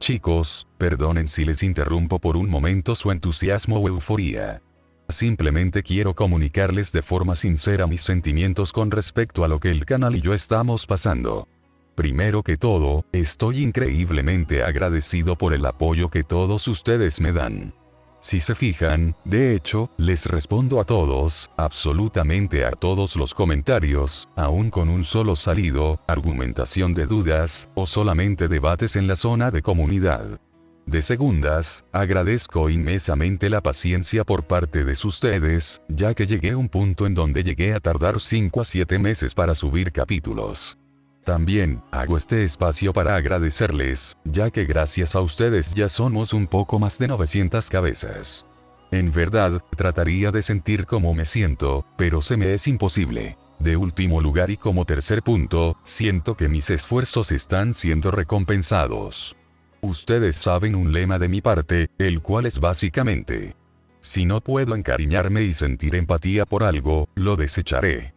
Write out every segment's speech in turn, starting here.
Chicos, perdonen si les interrumpo por un momento su entusiasmo o euforía. Simplemente quiero comunicarles de forma sincera mis sentimientos con respecto a lo que el canal y yo estamos pasando. Primero que todo, estoy increíblemente agradecido por el apoyo que todos ustedes me dan. Si se fijan, de hecho, les respondo a todos, absolutamente a todos los comentarios, aún con un solo salido, argumentación de dudas, o solamente debates en la zona de comunidad. De segundas, agradezco inmensamente la paciencia por parte de ustedes, ya que llegué a un punto en donde llegué a tardar 5 a 7 meses para subir capítulos. También, hago este espacio para agradecerles, ya que gracias a ustedes ya somos un poco más de 900 cabezas. En verdad, trataría de sentir cómo me siento, pero se me es imposible. De último lugar y como tercer punto, siento que mis esfuerzos están siendo recompensados. Ustedes saben un lema de mi parte, el cual es básicamente: si no puedo encariñarme y sentir empatía por algo, lo desecharé.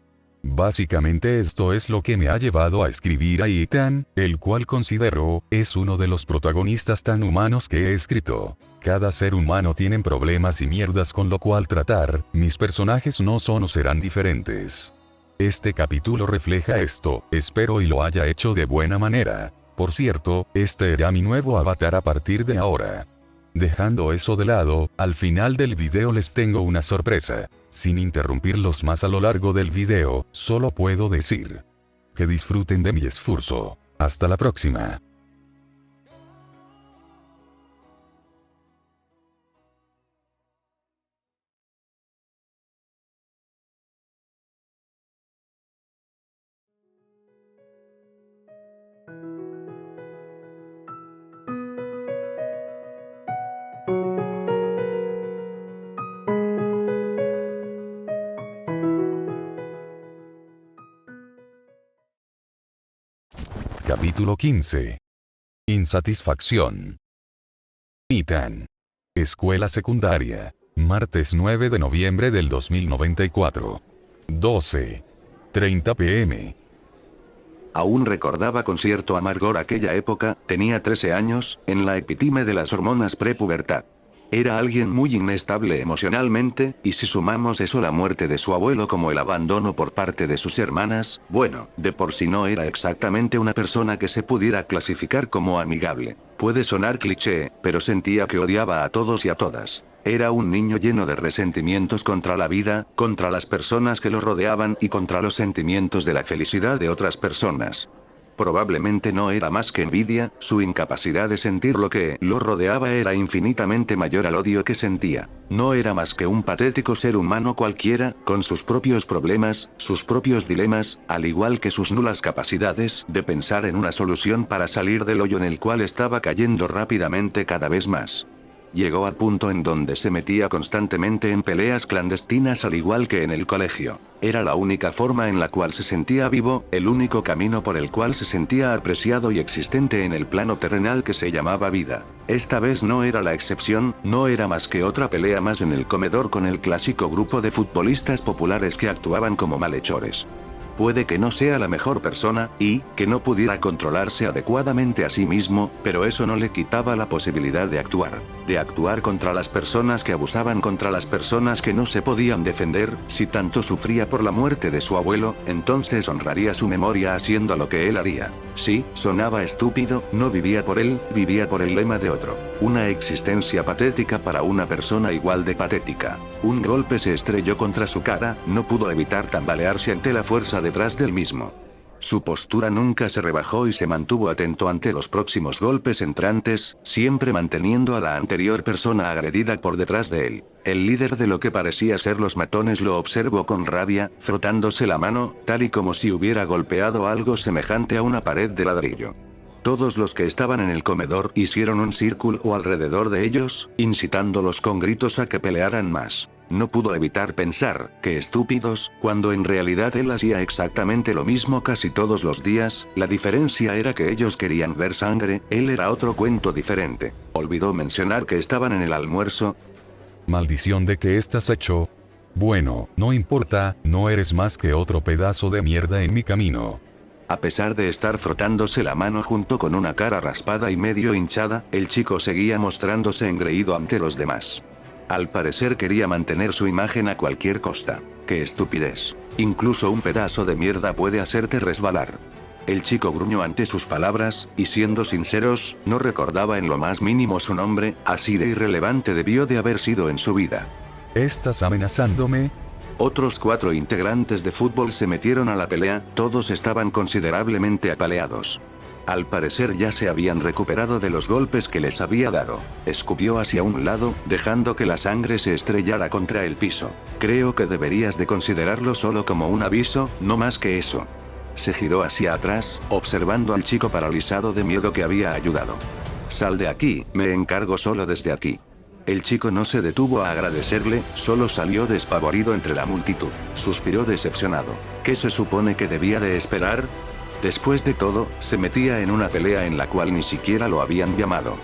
Básicamente esto es lo que me ha llevado a escribir a Ethan, el cual considero, es uno de los protagonistas tan humanos que he escrito. Cada ser humano tiene problemas y mierdas con lo cual tratar, mis personajes no son o serán diferentes. Este capítulo refleja esto, espero y lo haya hecho de buena manera. Por cierto, este era mi nuevo avatar a partir de ahora. Dejando eso de lado, al final del video les tengo una sorpresa. Sin interrumpirlos más a lo largo del video, solo puedo decir que disfruten de mi esfuerzo. Hasta la próxima. Capítulo 15. Insatisfacción. Ethan. Escuela secundaria. Martes 9 de noviembre del 2094. 12:30 p.m. Aún recordaba con cierto amargor aquella época, tenía 13 años, en la epítome de las hormonas prepubertad. Era alguien muy inestable emocionalmente, y si sumamos eso la muerte de su abuelo como el abandono por parte de sus hermanas, bueno, de por sí no era exactamente una persona que se pudiera clasificar como amigable. Puede sonar cliché, pero sentía que odiaba a todos y a todas. Era un niño lleno de resentimientos contra la vida, contra las personas que lo rodeaban y contra los sentimientos de la felicidad de otras personas. Probablemente no era más que envidia, su incapacidad de sentir lo que lo rodeaba era infinitamente mayor al odio que sentía. No era más que un patético ser humano cualquiera, con sus propios problemas, sus propios dilemas, al igual que sus nulas capacidades de pensar en una solución para salir del hoyo en el cual estaba cayendo rápidamente cada vez más. Llegó al punto en donde se metía constantemente en peleas clandestinas al igual que en el colegio. Era la única forma en la cual se sentía vivo, el único camino por el cual se sentía apreciado y existente en el plano terrenal que se llamaba vida. Esta vez no era la excepción, no era más que otra pelea más en el comedor con el clásico grupo de futbolistas populares que actuaban como malhechores. Puede que no sea la mejor persona, y que no pudiera controlarse adecuadamente a sí mismo, pero eso no le quitaba la posibilidad de actuar contra las personas que abusaban, contra las personas que no se podían defender. Si tanto sufría por la muerte de su abuelo, entonces honraría su memoria haciendo lo que él haría. Sí, sonaba estúpido, no vivía por él, vivía por el lema de otro. Una existencia patética para una persona igual de patética. Un golpe se estrelló contra su cara, no pudo evitar tambalearse ante la fuerza detrás del mismo. Su postura nunca se rebajó y se mantuvo atento ante los próximos golpes entrantes, siempre manteniendo a la anterior persona agredida por detrás de él. El líder de lo que parecía ser los matones lo observó con rabia, frotándose la mano, tal y como si hubiera golpeado algo semejante a una pared de ladrillo. Todos los que estaban en el comedor hicieron un círculo alrededor de ellos, incitándolos con gritos a que pelearan más. No pudo evitar pensar, qué estúpidos, cuando en realidad él hacía exactamente lo mismo casi todos los días. La diferencia era que ellos querían ver sangre, él era otro cuento diferente. Olvidó mencionar que estaban en el almuerzo. Maldición de que estás hecho. Bueno, no importa, no eres más que otro pedazo de mierda en mi camino. A pesar de estar frotándose la mano junto con una cara raspada y medio hinchada, el chico seguía mostrándose engreído ante los demás. Al parecer quería mantener su imagen a cualquier costa. ¡Qué estupidez! Incluso un pedazo de mierda puede hacerte resbalar. El chico gruñó ante sus palabras, y siendo sinceros, no recordaba en lo más mínimo su nombre, así de irrelevante debió de haber sido en su vida. ¿Estás amenazándome? Otros 4 integrantes de fútbol se metieron a la pelea, todos estaban considerablemente apaleados. Al parecer ya se habían recuperado de los golpes que les había dado. Escupió hacia un lado, dejando que la sangre se estrellara contra el piso. Creo que deberías de considerarlo solo como un aviso, no más que eso. Se giró hacia atrás, observando al chico paralizado de miedo que había ayudado. Sal de aquí, me encargo solo desde aquí. El chico no se detuvo a agradecerle, solo salió despavorido entre la multitud. Suspiró decepcionado. ¿Qué se supone que debía de esperar? Después de todo, se metía en una pelea en la cual ni siquiera lo habían llamado.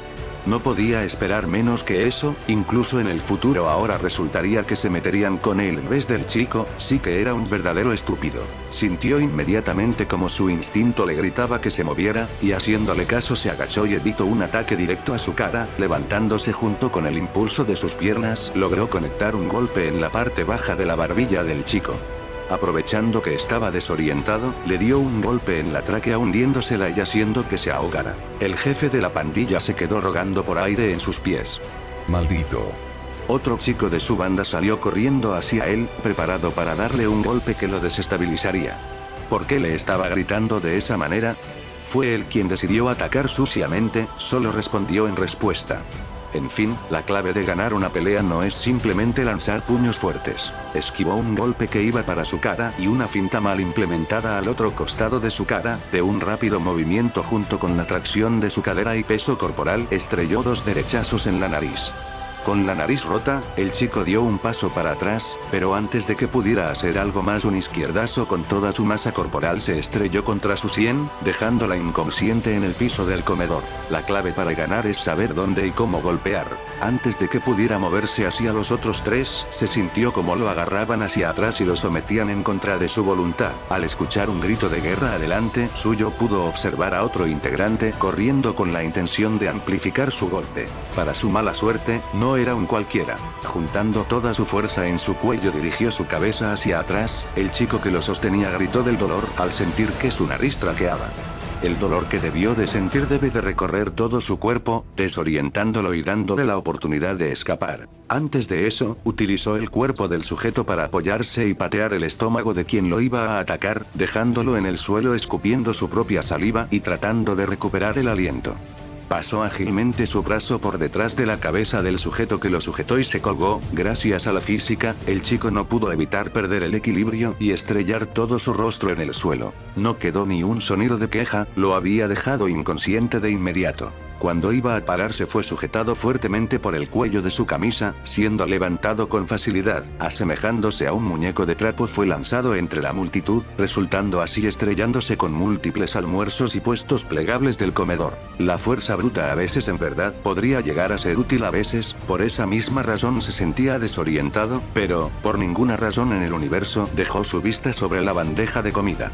No podía esperar menos que eso, incluso en el futuro ahora resultaría que se meterían con él en vez del chico, sí que era un verdadero estúpido. Sintió inmediatamente como su instinto le gritaba que se moviera, y haciéndole caso se agachó y evitó un ataque directo a su cara, levantándose junto con el impulso de sus piernas, logró conectar un golpe en la parte baja de la barbilla del chico. Aprovechando que estaba desorientado, le dio un golpe en la tráquea hundiéndosela y haciendo que se ahogara. El jefe de la pandilla se quedó rogando por aire en sus pies. Maldito. Otro chico de su banda salió corriendo hacia él, preparado para darle un golpe que lo desestabilizaría. ¿Por qué le estaba gritando de esa manera? Fue él quien decidió atacar suciamente, solo respondió en respuesta. En fin, la clave de ganar una pelea no es simplemente lanzar puños fuertes. Esquivó un golpe que iba para su cara y una finta mal implementada al otro costado de su cara, de un rápido movimiento junto con la tracción de su cadera y peso corporal, estrelló 2 derechazos en la nariz. Con la nariz rota, el chico dio un paso para atrás, pero antes de que pudiera hacer algo más un izquierdazo con toda su masa corporal se estrelló contra su sien, dejándola inconsciente en el piso del comedor. La clave para ganar es saber dónde y cómo golpear. Antes de que pudiera moverse hacia los otros 3, se sintió como lo agarraban hacia atrás y lo sometían en contra de su voluntad. Al escuchar un grito de guerra adelante suyo pudo observar a otro integrante corriendo con la intención de amplificar su golpe. Para su mala suerte, no era un cualquiera. Juntando toda su fuerza en su cuello dirigió su cabeza hacia atrás, el chico que lo sostenía gritó del dolor al sentir que su nariz traqueaba. El dolor que debió de sentir debe de recorrer todo su cuerpo, desorientándolo y dándole la oportunidad de escapar. Antes de eso, utilizó el cuerpo del sujeto para apoyarse y patear el estómago de quien lo iba a atacar, dejándolo en el suelo escupiendo su propia saliva y tratando de recuperar el aliento. Pasó ágilmente su brazo por detrás de la cabeza del sujeto que lo sujetó y se colgó. Gracias a la física, el chico no pudo evitar perder el equilibrio y estrellar todo su rostro en el suelo. No quedó ni un sonido de queja, lo había dejado inconsciente de inmediato. Cuando iba a pararse fue sujetado fuertemente por el cuello de su camisa, siendo levantado con facilidad, asemejándose a un muñeco de trapo fue lanzado entre la multitud, resultando así estrellándose con múltiples almuerzos y puestos plegables del comedor. La fuerza bruta a veces en verdad podría llegar a ser útil a veces, por esa misma razón se sentía desorientado, pero, por ninguna razón en el universo, dejó su vista sobre la bandeja de comida.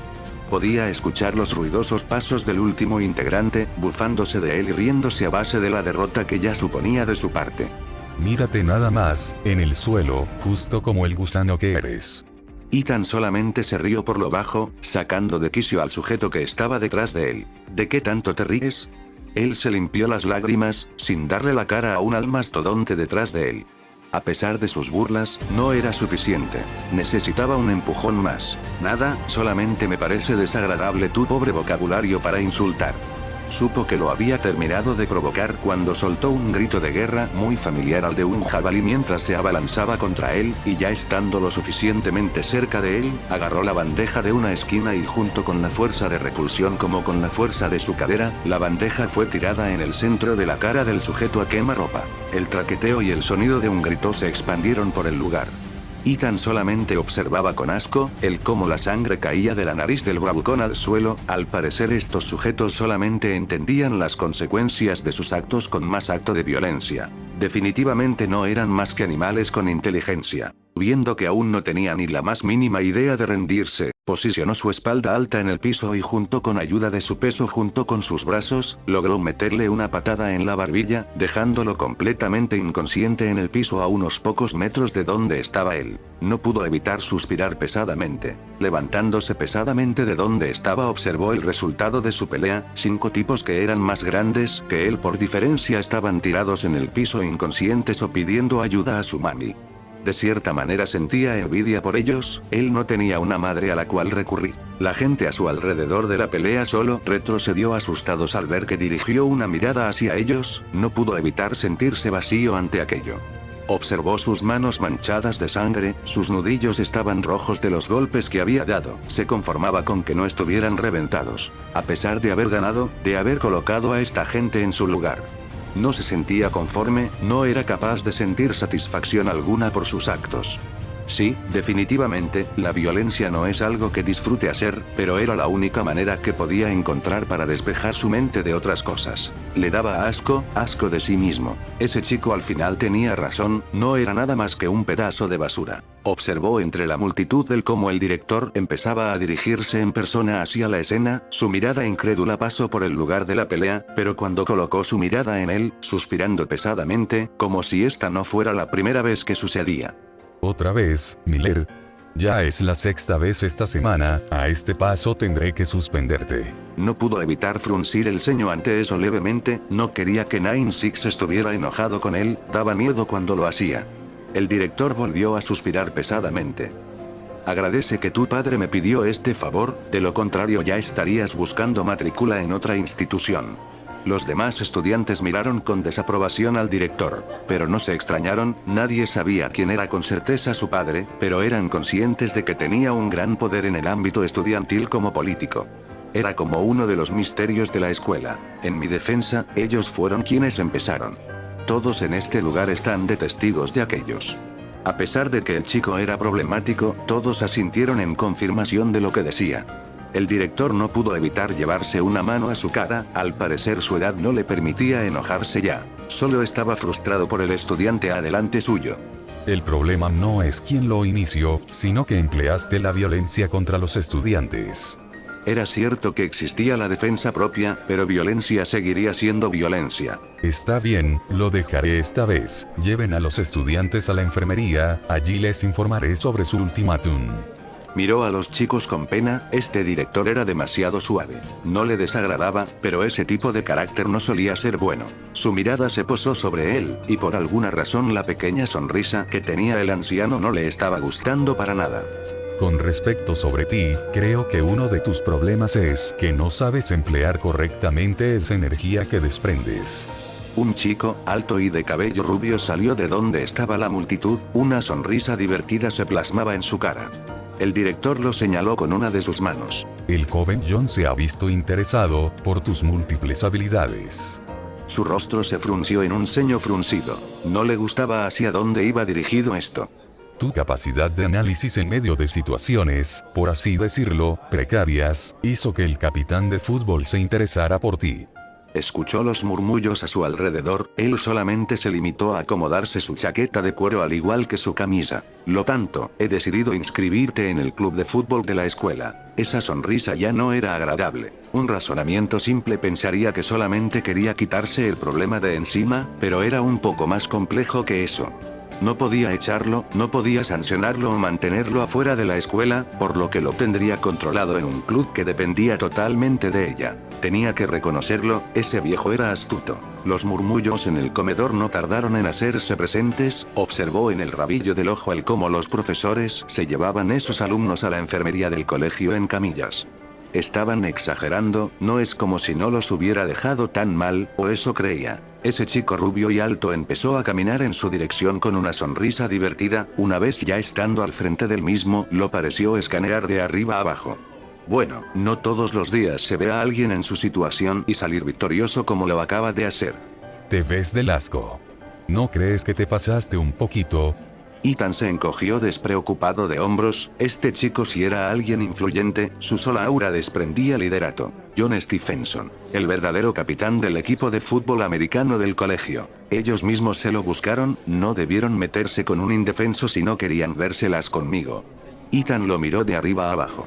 Podía escuchar los ruidosos pasos del último integrante, bufándose de él y riéndose a base de la derrota que ya suponía de su parte. Mírate nada más, en el suelo, justo como el gusano que eres. Ethan solamente se rió por lo bajo, sacando de quicio al sujeto que estaba detrás de él. ¿De qué tanto te ríes? Él se limpió las lágrimas, sin darle la cara a un mastodonte detrás de él. A pesar de sus burlas, no era suficiente. Necesitaba un empujón más. Nada, solamente me parece desagradable tu pobre vocabulario para insultar. Supo que lo había terminado de provocar cuando soltó un grito de guerra muy familiar al de un jabalí mientras se abalanzaba contra él, y ya estando lo suficientemente cerca de él, agarró la bandeja de una esquina y junto con la fuerza de repulsión como con la fuerza de su cadera, la bandeja fue tirada en el centro de la cara del sujeto a quemarropa. El traqueteo y el sonido de un grito se expandieron por el lugar. Ethan solamente observaba con asco, el cómo la sangre caía de la nariz del bravucón al suelo. Al parecer estos sujetos solamente entendían las consecuencias de sus actos con más acto de violencia. Definitivamente no eran más que animales con inteligencia. Viendo que aún no tenía ni la más mínima idea de rendirse, Posicionó su espalda alta en el piso y junto con ayuda de su peso junto con sus brazos, logró meterle una patada en la barbilla, dejándolo completamente inconsciente en el piso a unos pocos metros de donde estaba él. No pudo evitar suspirar pesadamente. Levantándose pesadamente de donde estaba observó el resultado de su pelea, 5 tipos que eran más grandes que él por diferencia estaban tirados en el piso inconscientes o pidiendo ayuda a su mami. De cierta manera sentía envidia por ellos, él no tenía una madre a la cual recurrir. La gente a su alrededor de la pelea solo retrocedió asustados al ver que dirigió una mirada hacia ellos, no pudo evitar sentirse vacío ante aquello. Observó sus manos manchadas de sangre, sus nudillos estaban rojos de los golpes que había dado, se conformaba con que no estuvieran reventados. A pesar de haber ganado, de haber colocado a esta gente en su lugar. No se sentía conforme, no era capaz de sentir satisfacción alguna por sus actos. Sí, definitivamente, la violencia no es algo que disfrute hacer, pero era la única manera que podía encontrar para despejar su mente de otras cosas. Le daba asco de sí mismo. Ese chico al final tenía razón, no era nada más que un pedazo de basura. Observó entre la multitud el cómo el director empezaba a dirigirse en persona hacia la escena, su mirada incrédula pasó por el lugar de la pelea, pero cuando colocó su mirada en él, suspirando pesadamente, como si esta no fuera la primera vez que sucedía. Otra vez, Miller. Ya es la 6ª vez esta semana, a este paso tendré que suspenderte. No pudo evitar fruncir el ceño ante eso levemente, no quería que 96 estuviera enojado con él, daba miedo cuando lo hacía. El director volvió a suspirar pesadamente. Agradece que tu padre me pidió este favor, de lo contrario ya estarías buscando matrícula en otra institución. Los demás estudiantes miraron con desaprobación al director, pero no se extrañaron, nadie sabía quién era con certeza su padre, pero eran conscientes de que tenía un gran poder en el ámbito estudiantil como político. Era como uno de los misterios de la escuela. En mi defensa, ellos fueron quienes empezaron. Todos en este lugar están de testigos de aquellos. A pesar de que el chico era problemático, todos asintieron en confirmación de lo que decía. El director no pudo evitar llevarse una mano a su cara, al parecer su edad no le permitía enojarse ya. Solo estaba frustrado por el estudiante adelante suyo. El problema no es quién lo inició, sino que empleaste la violencia contra los estudiantes. Era cierto que existía la defensa propia, pero violencia seguiría siendo violencia. Está bien, lo dejaré esta vez. Lleven a los estudiantes a la enfermería, allí les informaré sobre su ultimátum. Miró a los chicos con pena, este director era demasiado suave. No le desagradaba, pero ese tipo de carácter no solía ser bueno. Su mirada se posó sobre él, y por alguna razón la pequeña sonrisa que tenía el anciano no le estaba gustando para nada. Con respecto sobre ti, creo que uno de tus problemas es que no sabes emplear correctamente esa energía que desprendes. Un chico, alto y de cabello rubio salió de donde estaba la multitud, una sonrisa divertida se plasmaba en su cara. El director lo señaló con una de sus manos. El joven John se ha visto interesado por tus múltiples habilidades. Su rostro se frunció en un ceño fruncido. No le gustaba hacia dónde iba dirigido esto. Tu capacidad de análisis en medio de situaciones, por así decirlo, precarias, hizo que el capitán de fútbol se interesara por ti. Escuchó los murmullos a su alrededor, él solamente se limitó a acomodarse su chaqueta de cuero al igual que su camisa. Lo tanto, he decidido inscribirte en el club de fútbol de la escuela. Esa sonrisa ya no era agradable. Un razonamiento simple pensaría que solamente quería quitarse el problema de encima, pero era un poco más complejo que eso. No podía echarlo, no podía sancionarlo o mantenerlo afuera de la escuela, por lo que lo tendría controlado en un club que dependía totalmente de ella. Tenía que reconocerlo, ese viejo era astuto. Los murmullos en el comedor no tardaron en hacerse presentes, observó en el rabillo del ojo el cómo los profesores se llevaban esos alumnos a la enfermería del colegio en camillas. Estaban exagerando, no es como si no los hubiera dejado tan mal, o eso creía. Ese chico rubio y alto empezó a caminar en su dirección con una sonrisa divertida, una vez ya estando al frente del mismo, lo pareció escanear de arriba a abajo. Bueno, no todos los días se ve a alguien en su situación y salir victorioso como lo acaba de hacer. Te ves del asco. ¿No crees que te pasaste un poquito? Ethan se encogió despreocupado de hombros, este chico si era alguien influyente, su sola aura desprendía liderato. John Stephenson, el verdadero capitán del equipo de fútbol americano del colegio. Ellos mismos se lo buscaron, no debieron meterse con un indefenso si no querían vérselas conmigo. Ethan lo miró de arriba a abajo.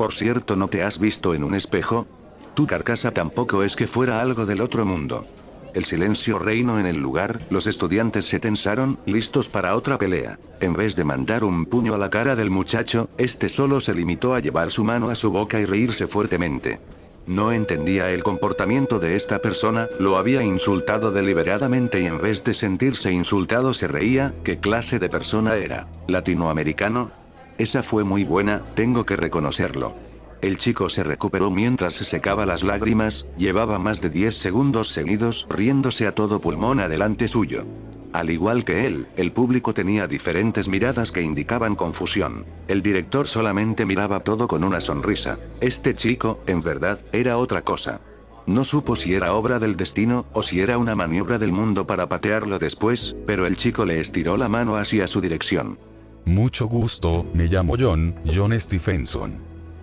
Por cierto, ¿no te has visto en un espejo? Tu carcasa tampoco es que fuera algo del otro mundo. El silencio reinó en el lugar, los estudiantes se tensaron, listos para otra pelea. En vez de mandar un puño a la cara del muchacho, este solo se limitó a llevar su mano a su boca y reírse fuertemente. No entendía el comportamiento de esta persona, lo había insultado deliberadamente y en vez de sentirse insultado se reía. ¿Qué clase de persona era? ¿Latinoamericano? Esa fue muy buena, tengo que reconocerlo. El chico se recuperó mientras se secaba las lágrimas, llevaba más de 10 segundos seguidos riéndose a todo pulmón adelante suyo. Al igual que él, el público tenía diferentes miradas que indicaban confusión. El director solamente miraba todo con una sonrisa. Este chico, en verdad, era otra cosa. No supo si era obra del destino, o si era una maniobra del mundo para patearlo después, pero el chico le estiró la mano hacia su dirección. Mucho gusto, me llamo John Stephenson.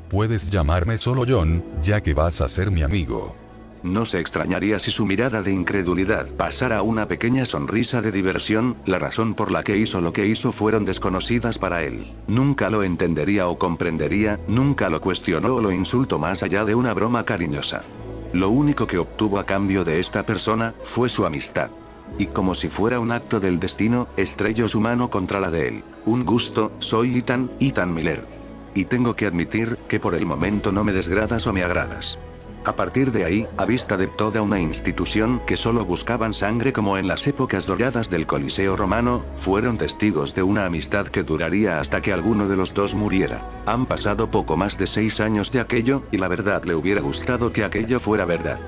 Puedes llamarme solo John, ya que vas a ser mi amigo. No se extrañaría si su mirada de incredulidad pasara a una pequeña sonrisa de diversión. La razón por la que hizo lo que hizo fueron desconocidas para él. Nunca lo entendería o comprendería, nunca lo cuestionó o lo insultó más allá de una broma cariñosa. Lo único que obtuvo a cambio de esta persona fue su amistad. Y como si fuera un acto del destino, estrelló su mano contra la de él. Un gusto, soy Ethan Miller. Y tengo que admitir que por el momento no me desgradas o me agradas. A partir de ahí, a vista de toda una institución que solo buscaban sangre como en las épocas doradas del Coliseo romano, fueron testigos de una amistad que duraría hasta que alguno de los dos muriera. Han pasado poco más de 6 años de aquello, y la verdad le hubiera gustado que aquello fuera verdad.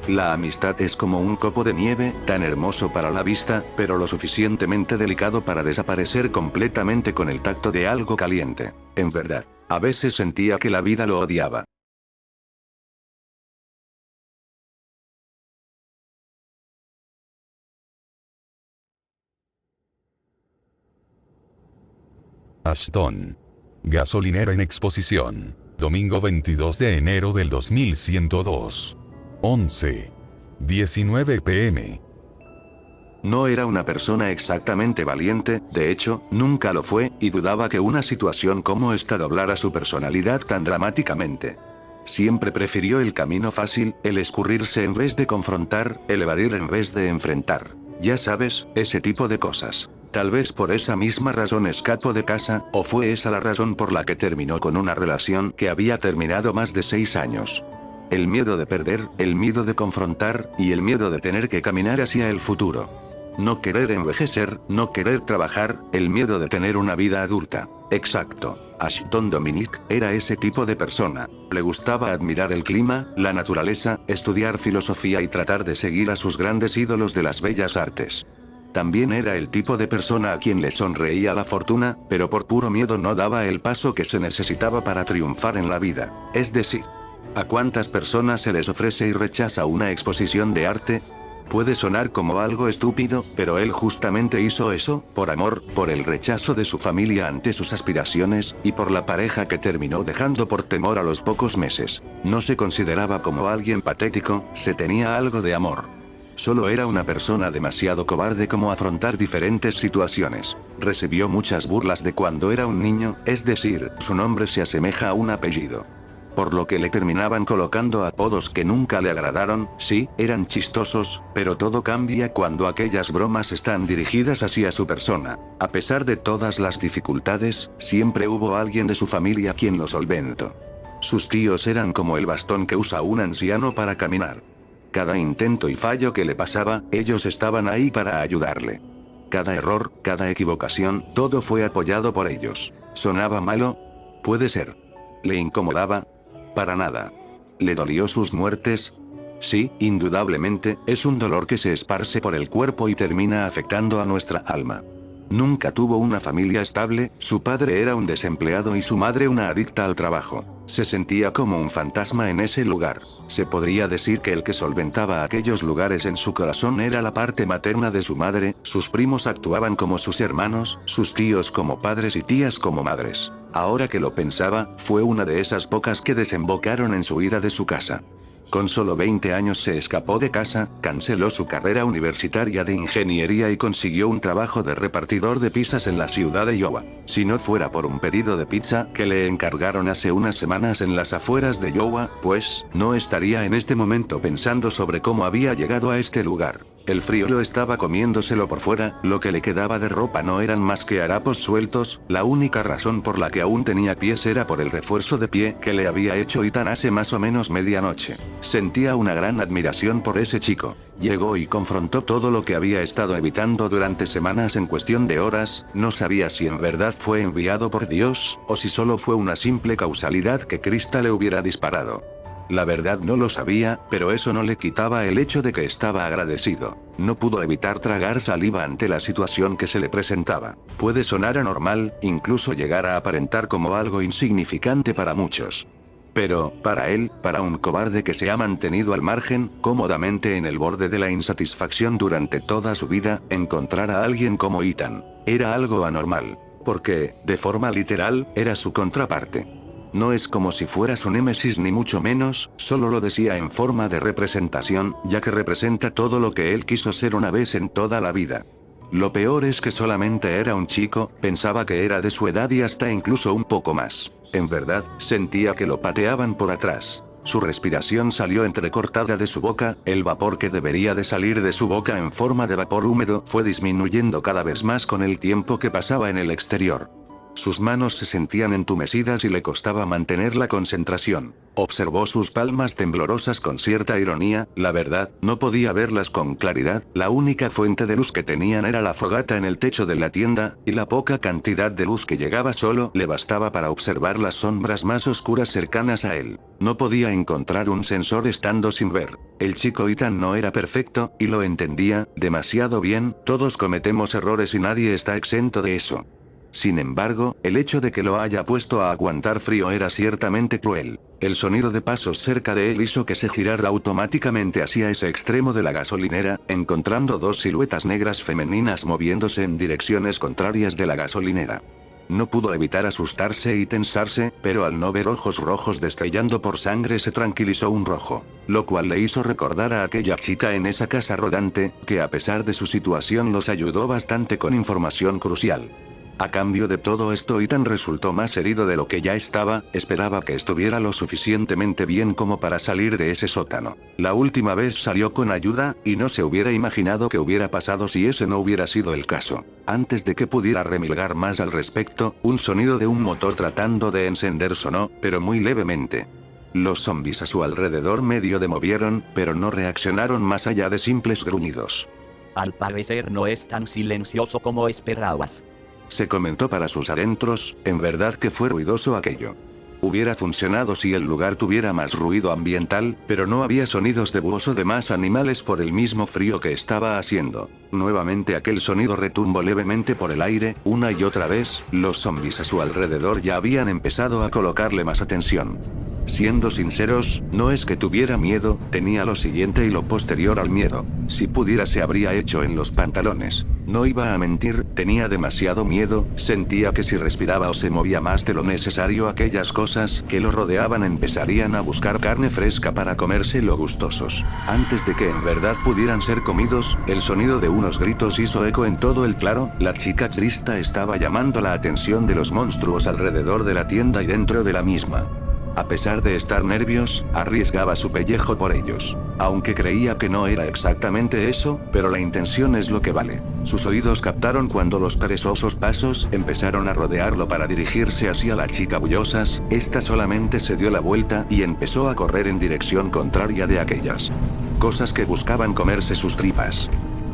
La amistad es como un copo de nieve, tan hermoso para la vista, pero lo suficientemente delicado para desaparecer completamente con el tacto de algo caliente. En verdad, a veces sentía que la vida lo odiaba. Ashton. Gasolinera en exposición. Domingo 22 de enero del 2102. 11:19 p.m. No era una persona exactamente valiente, de hecho, nunca lo fue, y dudaba que una situación como esta doblara su personalidad tan dramáticamente. Siempre prefirió el camino fácil, el escurrirse en vez de confrontar, el evadir en vez de enfrentar. Ya sabes, ese tipo de cosas. Tal vez por esa misma razón escapó de casa, o fue esa la razón por la que terminó con una relación que había terminado más de 6 años. El miedo de perder, el miedo de confrontar, y el miedo de tener que caminar hacia el futuro. No querer envejecer, no querer trabajar, el miedo de tener una vida adulta. Exacto. Ashton Dominic era ese tipo de persona. Le gustaba admirar el clima, la naturaleza, estudiar filosofía y tratar de seguir a sus grandes ídolos de las bellas artes. También era el tipo de persona a quien le sonreía la fortuna, pero por puro miedo no daba el paso que se necesitaba para triunfar en la vida. Es decir, ¿a cuántas personas se les ofrece y rechaza una exposición de arte? Puede sonar como algo estúpido, pero él justamente hizo eso, por amor, por el rechazo de su familia ante sus aspiraciones, y por la pareja que terminó dejando por temor a los pocos meses. No se consideraba como alguien patético, se tenía algo de amor. Solo era una persona demasiado cobarde como afrontar diferentes situaciones. Recibió muchas burlas de cuando era un niño, es decir, su nombre se asemeja a un apellido. Por lo que le terminaban colocando apodos que nunca le agradaron. Sí, eran chistosos, pero todo cambia cuando aquellas bromas están dirigidas hacia su persona. A pesar de todas las dificultades, siempre hubo alguien de su familia quien lo solventó. Sus tíos eran como el bastón que usa un anciano para caminar. Cada intento y fallo que le pasaba, ellos estaban ahí para ayudarle. Cada error, cada equivocación, todo fue apoyado por ellos. ¿Sonaba malo? Puede ser. ¿Le incomodaba? Para nada. ¿Le dolió sus muertes? Sí, indudablemente, es un dolor que se esparce por el cuerpo y termina afectando a nuestra alma. Nunca tuvo una familia estable, su padre era un desempleado y su madre una adicta al trabajo. Se sentía como un fantasma en ese lugar. Se podría decir que el que solventaba aquellos lugares en su corazón era la parte materna de su madre, sus primos actuaban como sus hermanos, sus tíos como padres y tías como madres. Ahora que lo pensaba, fue una de esas pocas que desembocaron en su ida de su casa. Con solo 20 años se escapó de casa, canceló su carrera universitaria de ingeniería y consiguió un trabajo de repartidor de pizzas en la ciudad de Iowa. Si no fuera por un pedido de pizza que le encargaron hace unas semanas en las afueras de Iowa, pues, no estaría en este momento pensando sobre cómo había llegado a este lugar. El frío lo estaba comiéndoselo por fuera, lo que le quedaba de ropa no eran más que harapos sueltos, la única razón por la que aún tenía pies era por el refuerzo de pie que le había hecho Ethan hace más o menos medianoche. Sentía una gran admiración por ese chico. Llegó y confrontó todo lo que había estado evitando durante semanas en cuestión de horas, no sabía si en verdad fue enviado por Dios, o si solo fue una simple causalidad que Krista le hubiera disparado. La verdad no lo sabía, pero eso no le quitaba el hecho de que estaba agradecido. No pudo evitar tragar saliva ante la situación que se le presentaba. Puede sonar anormal, incluso llegar a aparentar como algo insignificante para muchos. Pero, para él, para un cobarde que se ha mantenido al margen, cómodamente en el borde de la insatisfacción durante toda su vida, encontrar a alguien como Ethan era algo anormal. Porque, de forma literal, era su contraparte. No es como si fuera su némesis ni mucho menos, solo lo decía en forma de representación, ya que representa todo lo que él quiso ser una vez en toda la vida. Lo peor es que solamente era un chico, pensaba que era de su edad y hasta incluso un poco más. En verdad, sentía que lo pateaban por atrás. Su respiración salió entrecortada de su boca, el vapor que debería de salir de su boca en forma de vapor húmedo fue disminuyendo cada vez más con el tiempo que pasaba en el exterior. Sus manos se sentían entumecidas y le costaba mantener la concentración. Observó sus palmas temblorosas con cierta ironía, la verdad, no podía verlas con claridad, la única fuente de luz que tenían era la fogata en el techo de la tienda, y la poca cantidad de luz que llegaba solo le bastaba para observar las sombras más oscuras cercanas a él. No podía encontrar un sensor estando sin ver. El chico Ethan no era perfecto, y lo entendía, demasiado bien, todos cometemos errores y nadie está exento de eso. Sin embargo, el hecho de que lo haya puesto a aguantar frío era ciertamente cruel. El sonido de pasos cerca de él hizo que se girara automáticamente hacia ese extremo de la gasolinera, encontrando dos siluetas negras femeninas moviéndose en direcciones contrarias de la gasolinera. No pudo evitar asustarse y tensarse, pero al no ver ojos rojos destellando por sangre se tranquilizó un rojo. Lo cual le hizo recordar a aquella chica en esa casa rodante, que a pesar de su situación los ayudó bastante con información crucial. A cambio de todo esto Ethan resultó más herido de lo que ya estaba, esperaba que estuviera lo suficientemente bien como para salir de ese sótano. La última vez salió con ayuda, y no se hubiera imaginado qué hubiera pasado si ese no hubiera sido el caso. Antes de que pudiera remilgar más al respecto, un sonido de un motor tratando de encender sonó, pero muy levemente. Los zombies a su alrededor medio demovieron, pero no reaccionaron más allá de simples gruñidos. Al parecer no es tan silencioso como esperabas. Se comentó para sus adentros, en verdad que fue ruidoso aquello. Hubiera funcionado si el lugar tuviera más ruido ambiental, pero no había sonidos de búhos o demás animales por el mismo frío que estaba haciendo. Nuevamente aquel sonido retumbó levemente por el aire, una y otra vez, los zombies a su alrededor ya habían empezado a colocarle más atención. Siendo sinceros, no es que tuviera miedo, tenía lo siguiente y lo posterior al miedo. Si pudiera se habría hecho en los pantalones. No iba a mentir, tenía demasiado miedo, sentía que si respiraba o se movía más de lo necesario aquellas cosas que lo rodeaban empezarían a buscar carne fresca para comerse lo gustosos. Antes de que en verdad pudieran ser comidos, el sonido de unos gritos hizo eco en todo el claro, la chica Krista estaba llamando la atención de los monstruos alrededor de la tienda y dentro de la misma. A pesar de estar nervios, arriesgaba su pellejo por ellos. Aunque creía que no era exactamente eso, pero la intención es lo que vale. Sus oídos captaron cuando los perezosos pasos empezaron a rodearlo para dirigirse hacia la chica bullosas, esta solamente se dio la vuelta y empezó a correr en dirección contraria de aquellas cosas que buscaban comerse sus tripas.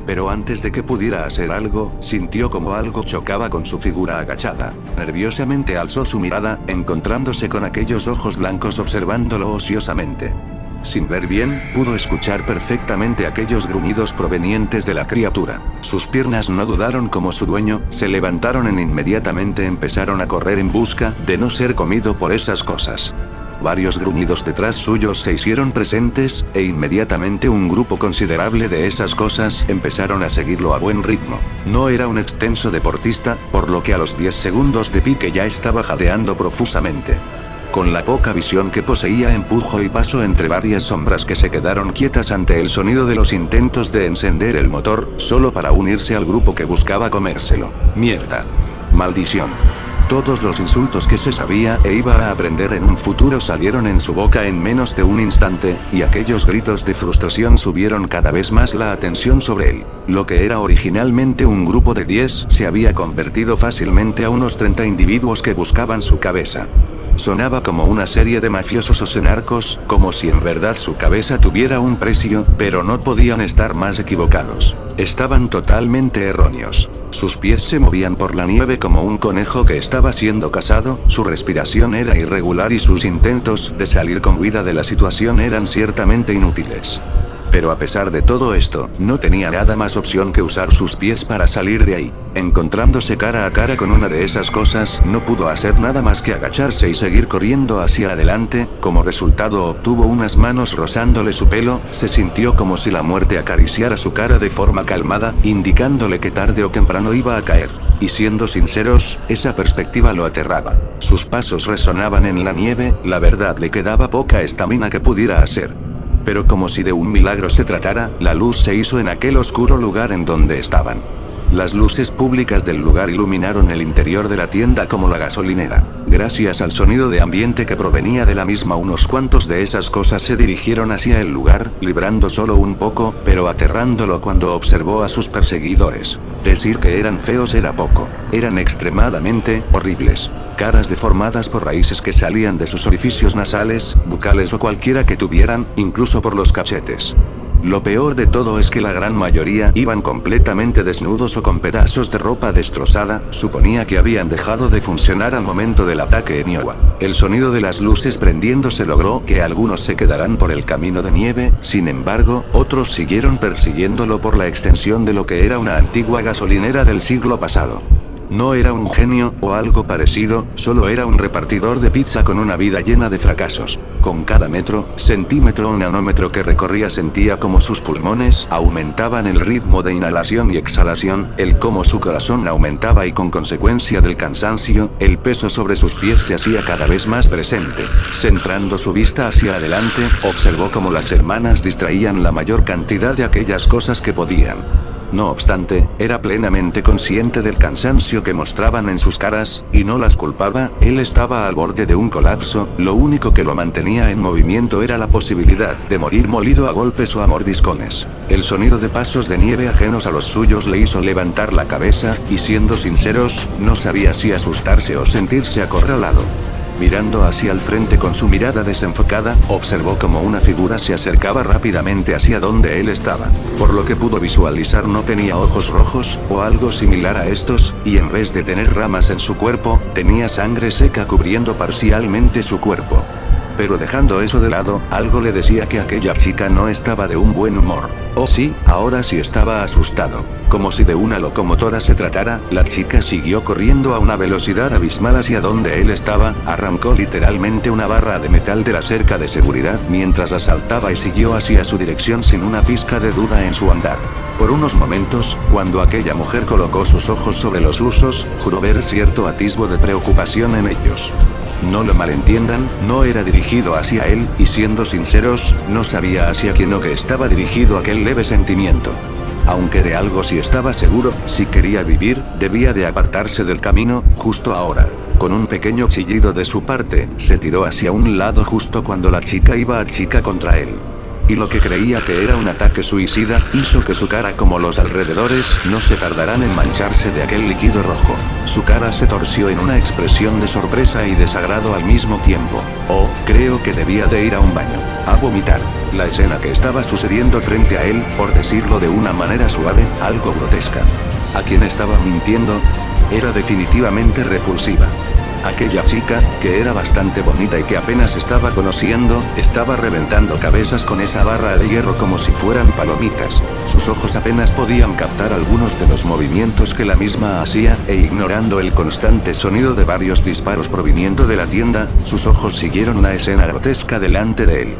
Pero antes de que pudiera hacer algo, sintió como algo chocaba con su figura agachada. Nerviosamente alzó su mirada, encontrándose con aquellos ojos blancos observándolo ociosamente. Sin ver bien, pudo escuchar perfectamente aquellos gruñidos provenientes de la criatura. Sus piernas no dudaron como su dueño, se levantaron e inmediatamente empezaron a correr en busca de no ser comido por esas cosas. Varios gruñidos detrás suyos se hicieron presentes, e inmediatamente un grupo considerable de esas cosas empezaron a seguirlo a buen ritmo. No era un extenso deportista, por lo que a los 10 segundos de pique ya estaba jadeando profusamente. Con la poca visión que poseía empujó y pasó entre varias sombras que se quedaron quietas ante el sonido de los intentos de encender el motor, solo para unirse al grupo que buscaba comérselo. Mierda. Maldición. Todos los insultos que se sabía e iba a aprender en un futuro salieron en su boca en menos de un instante, y aquellos gritos de frustración subieron cada vez más la atención sobre él. Lo que era originalmente un grupo de 10 se había convertido fácilmente a unos 30 individuos que buscaban su cabeza. Sonaba como una serie de mafiosos o narcos, como si en verdad su cabeza tuviera un precio, pero no podían estar más equivocados. Estaban totalmente erróneos. Sus pies se movían por la nieve como un conejo que estaba siendo cazado, su respiración era irregular y sus intentos de salir con vida de la situación eran ciertamente inútiles. Pero a pesar de todo esto, no tenía nada más opción que usar sus pies para salir de ahí. Encontrándose cara a cara con una de esas cosas, no pudo hacer nada más que agacharse y seguir corriendo hacia adelante. Como resultado obtuvo unas manos rozándole su pelo, se sintió como si la muerte acariciara su cara de forma calmada, indicándole que tarde o temprano iba a caer. Y siendo sinceros, esa perspectiva lo aterraba. Sus pasos resonaban en la nieve, la verdad le quedaba poca estamina que pudiera hacer. Pero como si de un milagro se tratara, la luz se hizo en aquel oscuro lugar en donde estaban. Las luces públicas del lugar iluminaron el interior de la tienda como la gasolinera. Gracias al sonido de ambiente que provenía de la misma, unos cuantos de esas cosas se dirigieron hacia el lugar, librando solo un poco, pero aterrándolo cuando observó a sus perseguidores. Decir que eran feos era poco. Eran extremadamente horribles. Caras deformadas por raíces que salían de sus orificios nasales, bucales o cualquiera que tuvieran, incluso por los cachetes. Lo peor de todo es que la gran mayoría iban completamente desnudos o con pedazos de ropa destrozada, suponía que habían dejado de funcionar al momento del ataque en Iowa. El sonido de las luces prendiéndose logró que algunos se quedaran por el camino de nieve, sin embargo, otros siguieron persiguiéndolo por la extensión de lo que era una antigua gasolinera del siglo pasado. No era un genio, o algo parecido, solo era un repartidor de pizza con una vida llena de fracasos. Con cada metro, centímetro o nanómetro que recorría sentía como sus pulmones aumentaban el ritmo de inhalación y exhalación, el cómo su corazón aumentaba y con consecuencia del cansancio, el peso sobre sus pies se hacía cada vez más presente. Centrando su vista hacia adelante, observó cómo las hermanas distraían la mayor cantidad de aquellas cosas que podían. No obstante, era plenamente consciente del cansancio que mostraban en sus caras, y no las culpaba. Él estaba al borde de un colapso, lo único que lo mantenía en movimiento era la posibilidad de morir molido a golpes o a mordiscones. El sonido de pasos de nieve ajenos a los suyos le hizo levantar la cabeza, y siendo sinceros, no sabía si asustarse o sentirse acorralado. Mirando hacia el frente con su mirada desenfocada, observó como una figura se acercaba rápidamente hacia donde él estaba. Por lo que pudo visualizar no tenía ojos rojos, o algo similar a estos, y en vez de tener ramas en su cuerpo, tenía sangre seca cubriendo parcialmente su cuerpo. Pero dejando eso de lado, algo le decía que aquella chica no estaba de un buen humor. Oh sí, ahora sí estaba asustado. Como si de una locomotora se tratara, la chica siguió corriendo a una velocidad abismal hacia donde él estaba, arrancó literalmente una barra de metal de la cerca de seguridad mientras la saltaba y siguió hacia su dirección sin una pizca de duda en su andar. Por unos momentos, cuando aquella mujer colocó sus ojos sobre los usos, juró ver cierto atisbo de preocupación en ellos. No lo malentiendan, no era dirigido hacia él, y siendo sinceros, no sabía hacia quién o que estaba dirigido aquel leve sentimiento. Aunque de algo sí estaba seguro, si quería vivir, debía de apartarse del camino, justo ahora. Con un pequeño chillido de su parte, se tiró hacia un lado justo cuando la chica iba a chica contra él. Y lo que creía que era un ataque suicida, hizo que su cara como los alrededores, no se tardarán en mancharse de aquel líquido rojo. Su cara se torció en una expresión de sorpresa y desagrado al mismo tiempo. Oh, creo que debía de ir a un baño. A vomitar. La escena que estaba sucediendo frente a él, por decirlo de una manera suave, algo grotesca. ¿A quién estaba mintiendo? Era definitivamente repulsiva. Aquella chica, que era bastante bonita y que apenas estaba conociendo, estaba reventando cabezas con esa barra de hierro como si fueran palomitas. Sus ojos apenas podían captar algunos de los movimientos que la misma hacía, e ignorando el constante sonido de varios disparos proviniendo de la tienda, sus ojos siguieron la escena grotesca delante de él.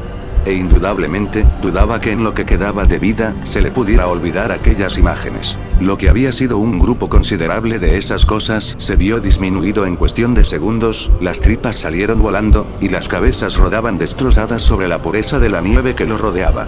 e indudablemente, dudaba que en lo que quedaba de vida, se le pudiera olvidar aquellas imágenes. Lo que había sido un grupo considerable de esas cosas, se vio disminuido en cuestión de segundos, las tripas salieron volando, y las cabezas rodaban destrozadas sobre la pureza de la nieve que los rodeaba.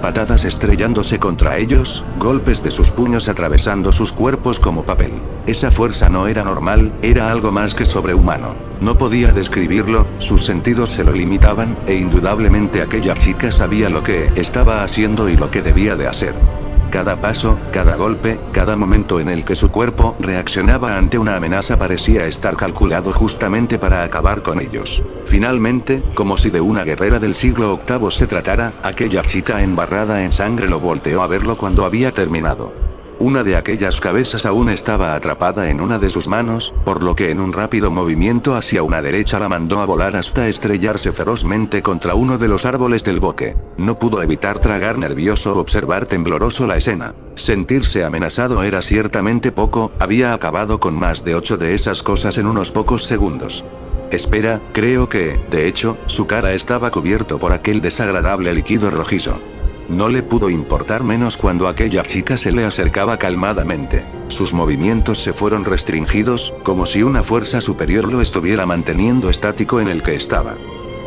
Patadas estrellándose contra ellos, golpes de sus puños atravesando sus cuerpos como papel. Esa fuerza no era normal, era algo más que sobrehumano. No podía describirlo, sus sentidos se lo limitaban, e indudablemente aquella chica sabía lo que estaba haciendo y lo que debía de hacer. Cada paso, cada golpe, cada momento en el que su cuerpo reaccionaba ante una amenaza parecía estar calculado justamente para acabar con ellos. Finalmente, como si de una guerrera del siglo VIII se tratara, aquella chica embarrada en sangre lo volteó a verlo cuando había terminado. Una de aquellas cabezas aún estaba atrapada en una de sus manos, por lo que en un rápido movimiento hacia una derecha la mandó a volar hasta estrellarse ferozmente contra uno de los árboles del bosque. No pudo evitar tragar nervioso observar tembloroso la escena. Sentirse amenazado era ciertamente poco, había acabado con más de 8 de esas cosas en unos pocos segundos. Espera, creo que, de hecho, su cara estaba cubierto por aquel desagradable líquido rojizo. No le pudo importar menos cuando aquella chica se le acercaba calmadamente. Sus movimientos se fueron restringidos, como si una fuerza superior lo estuviera manteniendo estático en el que estaba.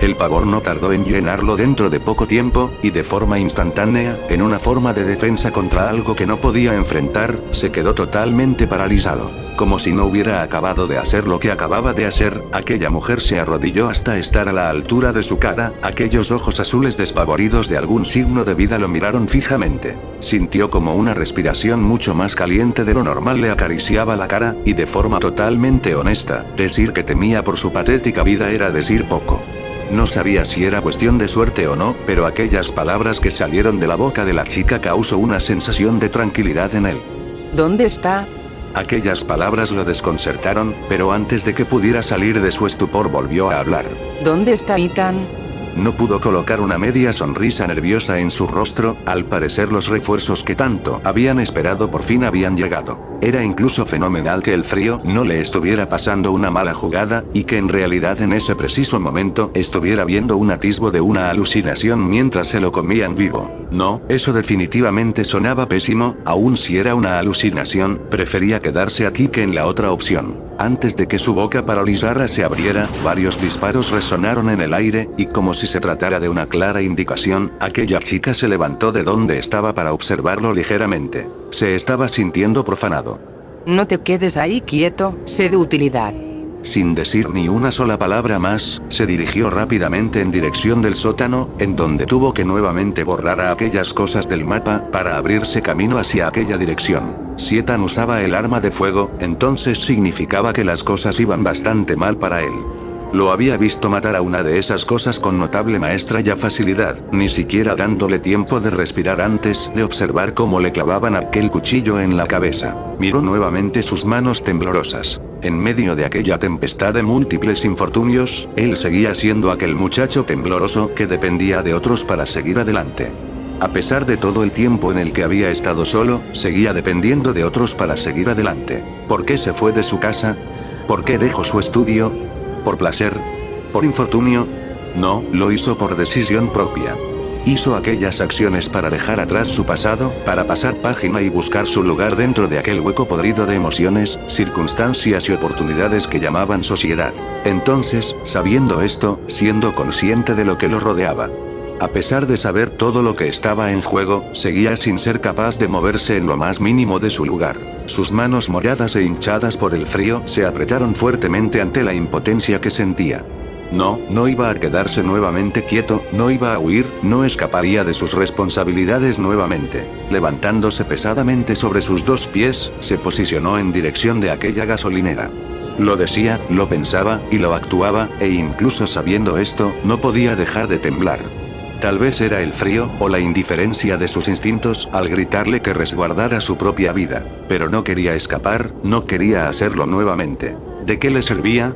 El pavor no tardó en llenarlo dentro de poco tiempo, y de forma instantánea, en una forma de defensa contra algo que no podía enfrentar, se quedó totalmente paralizado. Como si no hubiera acabado de hacer lo que acababa de hacer, aquella mujer se arrodilló hasta estar a la altura de su cara, aquellos ojos azules despavoridos de algún signo de vida lo miraron fijamente. Sintió como una respiración mucho más caliente de lo normal le acariciaba la cara, y de forma totalmente honesta, decir que temía por su patética vida era decir poco. No sabía si era cuestión de suerte o no, pero aquellas palabras que salieron de la boca de la chica causó una sensación de tranquilidad en él. ¿Dónde está? Aquellas palabras lo desconcertaron, pero antes de que pudiera salir de su estupor volvió a hablar. ¿Dónde está Ethan? No pudo colocar una media sonrisa nerviosa en su rostro, al parecer los refuerzos que tanto habían esperado por fin habían llegado. Era incluso fenomenal que el frío no le estuviera pasando una mala jugada, y que en realidad en ese preciso momento estuviera viendo un atisbo de una alucinación mientras se lo comían vivo. No, eso definitivamente sonaba pésimo, aun si era una alucinación, prefería quedarse aquí que en la otra opción. Antes de que su boca paralizada se abriera, varios disparos resonaron en el aire, y como si se tratara de una clara indicación, aquella chica se levantó de donde estaba para observarlo ligeramente. Se estaba sintiendo profanado. No te quedes ahí quieto, sé de utilidad. Sin decir ni una sola palabra más, se dirigió rápidamente en dirección del sótano, en donde tuvo que nuevamente borrar a aquellas cosas del mapa, para abrirse camino hacia aquella dirección. Si Ethan usaba el arma de fuego, entonces significaba que las cosas iban bastante mal para él. Lo había visto matar a una de esas cosas con notable maestría y facilidad, ni siquiera dándole tiempo de respirar antes de observar cómo le clavaban aquel cuchillo en la cabeza. Miró nuevamente sus manos temblorosas. En medio de aquella tempestad de múltiples infortunios, él seguía siendo aquel muchacho tembloroso que dependía de otros para seguir adelante. A pesar de todo el tiempo en el que había estado solo, seguía dependiendo de otros para seguir adelante. ¿Por qué se fue de su casa? ¿Por qué dejó su estudio? ¿Por placer? ¿Por infortunio? No, lo hizo por decisión propia. Hizo aquellas acciones para dejar atrás su pasado, para pasar página y buscar su lugar dentro de aquel hueco podrido de emociones, circunstancias y oportunidades que llamaban sociedad. Entonces, sabiendo esto, siendo consciente de lo que lo rodeaba, a pesar de saber todo lo que estaba en juego, seguía sin ser capaz de moverse en lo más mínimo de su lugar. Sus manos moradas e hinchadas por el frío se apretaron fuertemente ante la impotencia que sentía. No iba a quedarse nuevamente quieto, no iba a huir, no escaparía de sus responsabilidades nuevamente. Levantándose pesadamente sobre sus dos pies, se posicionó en dirección de aquella gasolinera. Lo decía, lo pensaba, y lo actuaba, e incluso sabiendo esto, no podía dejar de temblar. Tal vez era el frío, o la indiferencia de sus instintos, al gritarle que resguardara su propia vida. Pero no quería escapar, no quería hacerlo nuevamente. ¿De qué le servía?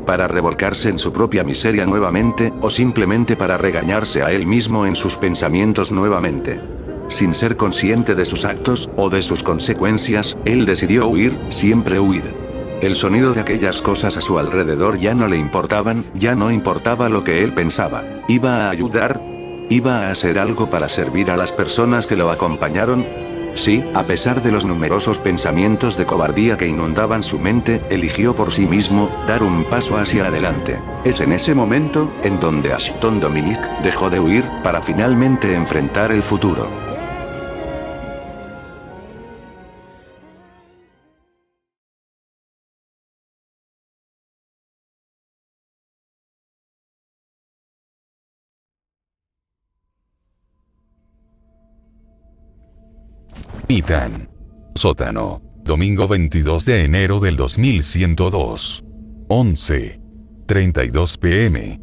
¿Para revolcarse en su propia miseria nuevamente, o simplemente para regañarse a él mismo en sus pensamientos nuevamente? Sin ser consciente de sus actos, o de sus consecuencias, él decidió huir, siempre huir. El sonido de aquellas cosas a su alrededor ya no le importaban, ya no importaba lo que él pensaba. ¿Iba a ayudar? ¿Iba a hacer algo para servir a las personas que lo acompañaron? Sí, a pesar de los numerosos pensamientos de cobardía que inundaban su mente, eligió por sí mismo dar un paso hacia adelante. Es en ese momento en donde Ashton Dominic dejó de huir para finalmente enfrentar el futuro. Ethan. Sótano. Domingo 22 de enero del 2102. 11:32 p.m.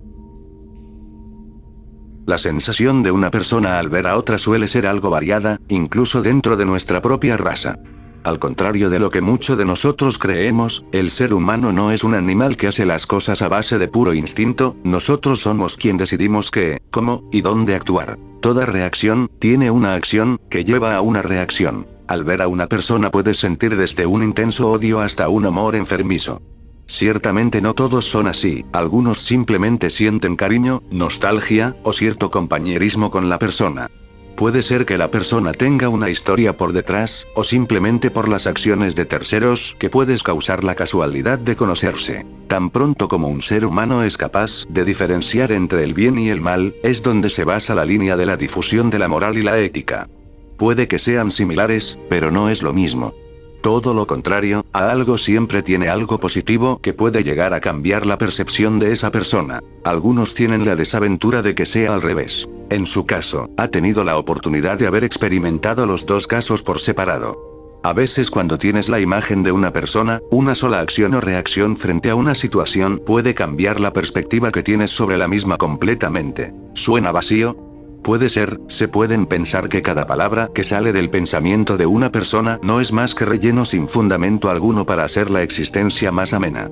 La sensación de una persona al ver a otra suele ser algo variada, incluso dentro de nuestra propia raza. Al contrario de lo que muchos de nosotros creemos, el ser humano no es un animal que hace las cosas a base de puro instinto, nosotros somos quien decidimos qué, cómo y dónde actuar. Toda reacción tiene una acción que lleva a una reacción. Al ver a una persona puedes sentir desde un intenso odio hasta un amor enfermizo. Ciertamente no todos son así, algunos simplemente sienten cariño, nostalgia, o cierto compañerismo con la persona. Puede ser que la persona tenga una historia por detrás, o simplemente por las acciones de terceros que puedes causar la casualidad de conocerse. Tan pronto como un ser humano es capaz de diferenciar entre el bien y el mal, es donde se basa la línea de la difusión de la moral y la ética. Puede que sean similares, pero no es lo mismo. Todo lo contrario, a algo siempre tiene algo positivo que puede llegar a cambiar la percepción de esa persona. Algunos tienen la desaventura de que sea al revés. En su caso, ha tenido la oportunidad de haber experimentado los dos casos por separado. A veces cuando tienes la imagen de una persona, una sola acción o reacción frente a una situación puede cambiar la perspectiva que tienes sobre la misma completamente. ¿Suena vacío? Puede ser, se pueden pensar que cada palabra que sale del pensamiento de una persona no es más que relleno sin fundamento alguno para hacer la existencia más amena.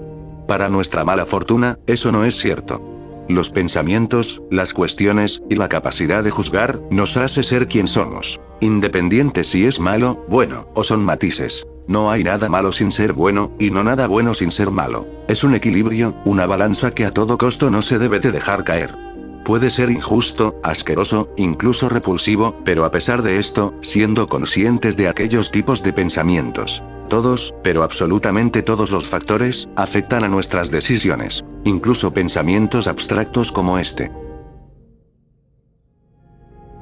Para nuestra mala fortuna, eso no es cierto. Los pensamientos, las cuestiones, y la capacidad de juzgar, nos hace ser quien somos. Independiente si es malo, bueno, o son matices. No hay nada malo sin ser bueno, y no nada bueno sin ser malo. Es un equilibrio, una balanza que a todo costo no se debe de dejar caer. Puede ser injusto, asqueroso, incluso repulsivo, pero a pesar de esto, siendo conscientes de aquellos tipos de pensamientos. Todos, pero absolutamente todos los factores, afectan a nuestras decisiones. Incluso pensamientos abstractos como este.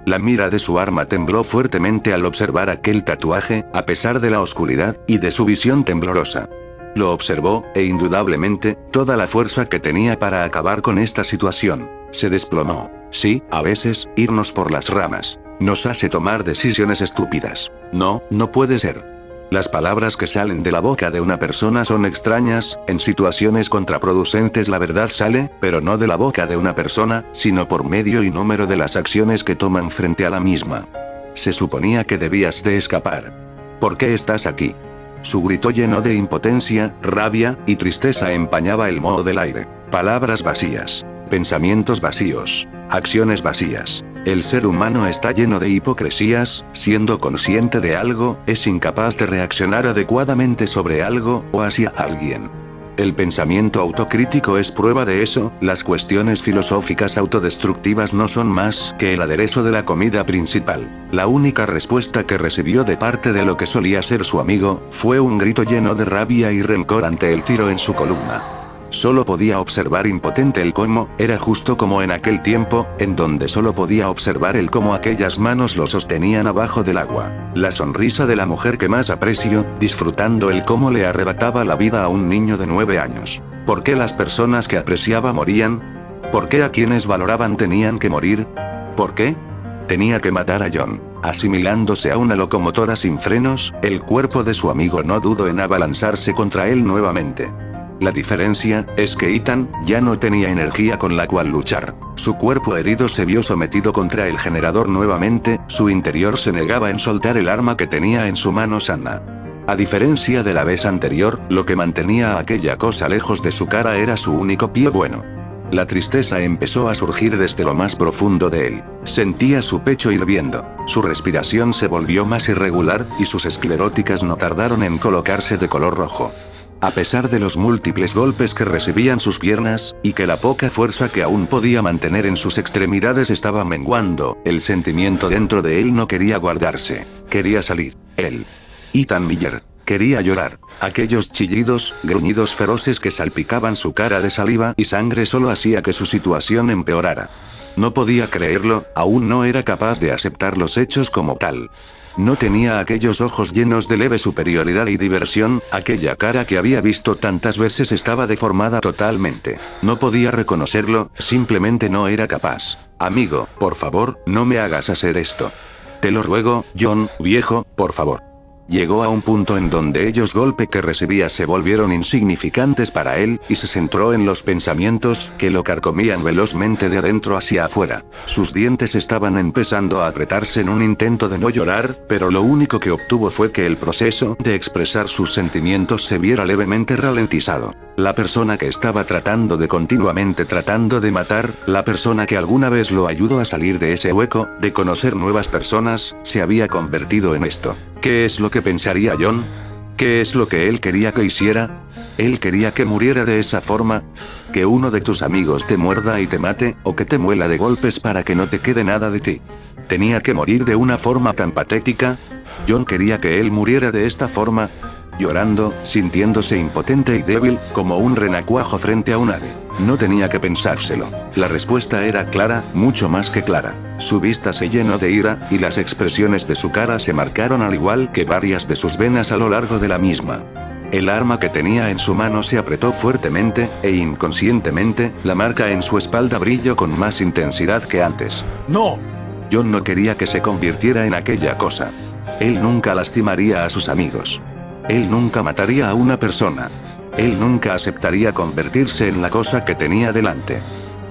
La mira de su arma tembló fuertemente al observar aquel tatuaje, a pesar de la oscuridad, y de su visión temblorosa. Lo observó, e indudablemente, toda la fuerza que tenía para acabar con esta situación se desplomó. Sí, a veces, irnos por las ramas nos hace tomar decisiones estúpidas. No, no puede ser. Las palabras que salen de la boca de una persona son extrañas, en situaciones contraproducentes la verdad sale, pero no de la boca de una persona, sino por medio y número de las acciones que toman frente a la misma. Se suponía que debías de escapar. ¿Por qué estás aquí? Su grito lleno de impotencia, rabia y tristeza empañaba el moho del aire. Palabras vacías. Pensamientos vacíos. Acciones vacías. El ser humano está lleno de hipocresías, siendo consciente de algo, es incapaz de reaccionar adecuadamente sobre algo, o hacia alguien. El pensamiento autocrítico es prueba de eso, las cuestiones filosóficas autodestructivas no son más que el aderezo de la comida principal. La única respuesta que recibió de parte de lo que solía ser su amigo, fue un grito lleno de rabia y rencor ante el tiro en su columna. Solo podía observar impotente el cómo, era justo como en aquel tiempo, en donde solo podía observar el cómo aquellas manos lo sostenían abajo del agua. La sonrisa de la mujer que más aprecio, disfrutando el cómo le arrebataba la vida a un niño de 9 años. ¿Por qué las personas que apreciaba morían? ¿Por qué a quienes valoraban tenían que morir? ¿Por qué? Tenía que matar a John. Asimilándose a una locomotora sin frenos, el cuerpo de su amigo no dudó en abalanzarse contra él nuevamente. La diferencia es que Ethan ya no tenía energía con la cual luchar. Su cuerpo herido se vio sometido contra el generador nuevamente, su interior se negaba en soltar el arma que tenía en su mano sana. A diferencia de la vez anterior, lo que mantenía a aquella cosa lejos de su cara era su único pie bueno. La tristeza empezó a surgir desde lo más profundo de él. Sentía su pecho hirviendo, su respiración se volvió más irregular, y sus escleróticas no tardaron en colocarse de color rojo. A pesar de los múltiples golpes que recibían sus piernas, y que la poca fuerza que aún podía mantener en sus extremidades estaba menguando, el sentimiento dentro de él no quería guardarse. Quería salir. Él. Ethan Miller. Quería llorar. Aquellos chillidos, gruñidos feroces que salpicaban su cara de saliva y sangre solo hacía que su situación empeorara. No podía creerlo, aún no era capaz de aceptar los hechos como tal. No tenía aquellos ojos llenos de leve superioridad y diversión, aquella cara que había visto tantas veces estaba deformada totalmente. No podía reconocerlo, simplemente no era capaz. Amigo, por favor, no me hagas hacer esto. Te lo ruego, John, viejo, por favor. Llegó a un punto en donde ellos golpes que recibía se volvieron insignificantes para él, y se centró en los pensamientos que lo carcomían velozmente de adentro hacia afuera. Sus dientes estaban empezando a apretarse en un intento de no llorar, pero lo único que obtuvo fue que el proceso de expresar sus sentimientos se viera levemente ralentizado. La persona que estaba continuamente tratando de matar, la persona que alguna vez lo ayudó a salir de ese hueco, de conocer nuevas personas, se había convertido en esto. ¿Qué es lo que pensaría John? ¿Qué es lo que él quería que hiciera? Él quería que muriera de esa forma. Que uno de tus amigos te muerda y te mate, o que te muela de golpes para que no te quede nada de ti. ¿Tenía que morir de una forma tan patética? John quería que él muriera de esta forma, llorando, sintiéndose impotente y débil, como un renacuajo frente a un ave. No tenía que pensárselo. La respuesta era clara, mucho más que clara. Su vista se llenó de ira, y las expresiones de su cara se marcaron al igual que varias de sus venas a lo largo de la misma. El arma que tenía en su mano se apretó fuertemente, e inconscientemente, la marca en su espalda brilló con más intensidad que antes. ¡No! John no quería que se convirtiera en aquella cosa. Él nunca lastimaría a sus amigos. Él nunca mataría a una persona. Él nunca aceptaría convertirse en la cosa que tenía delante.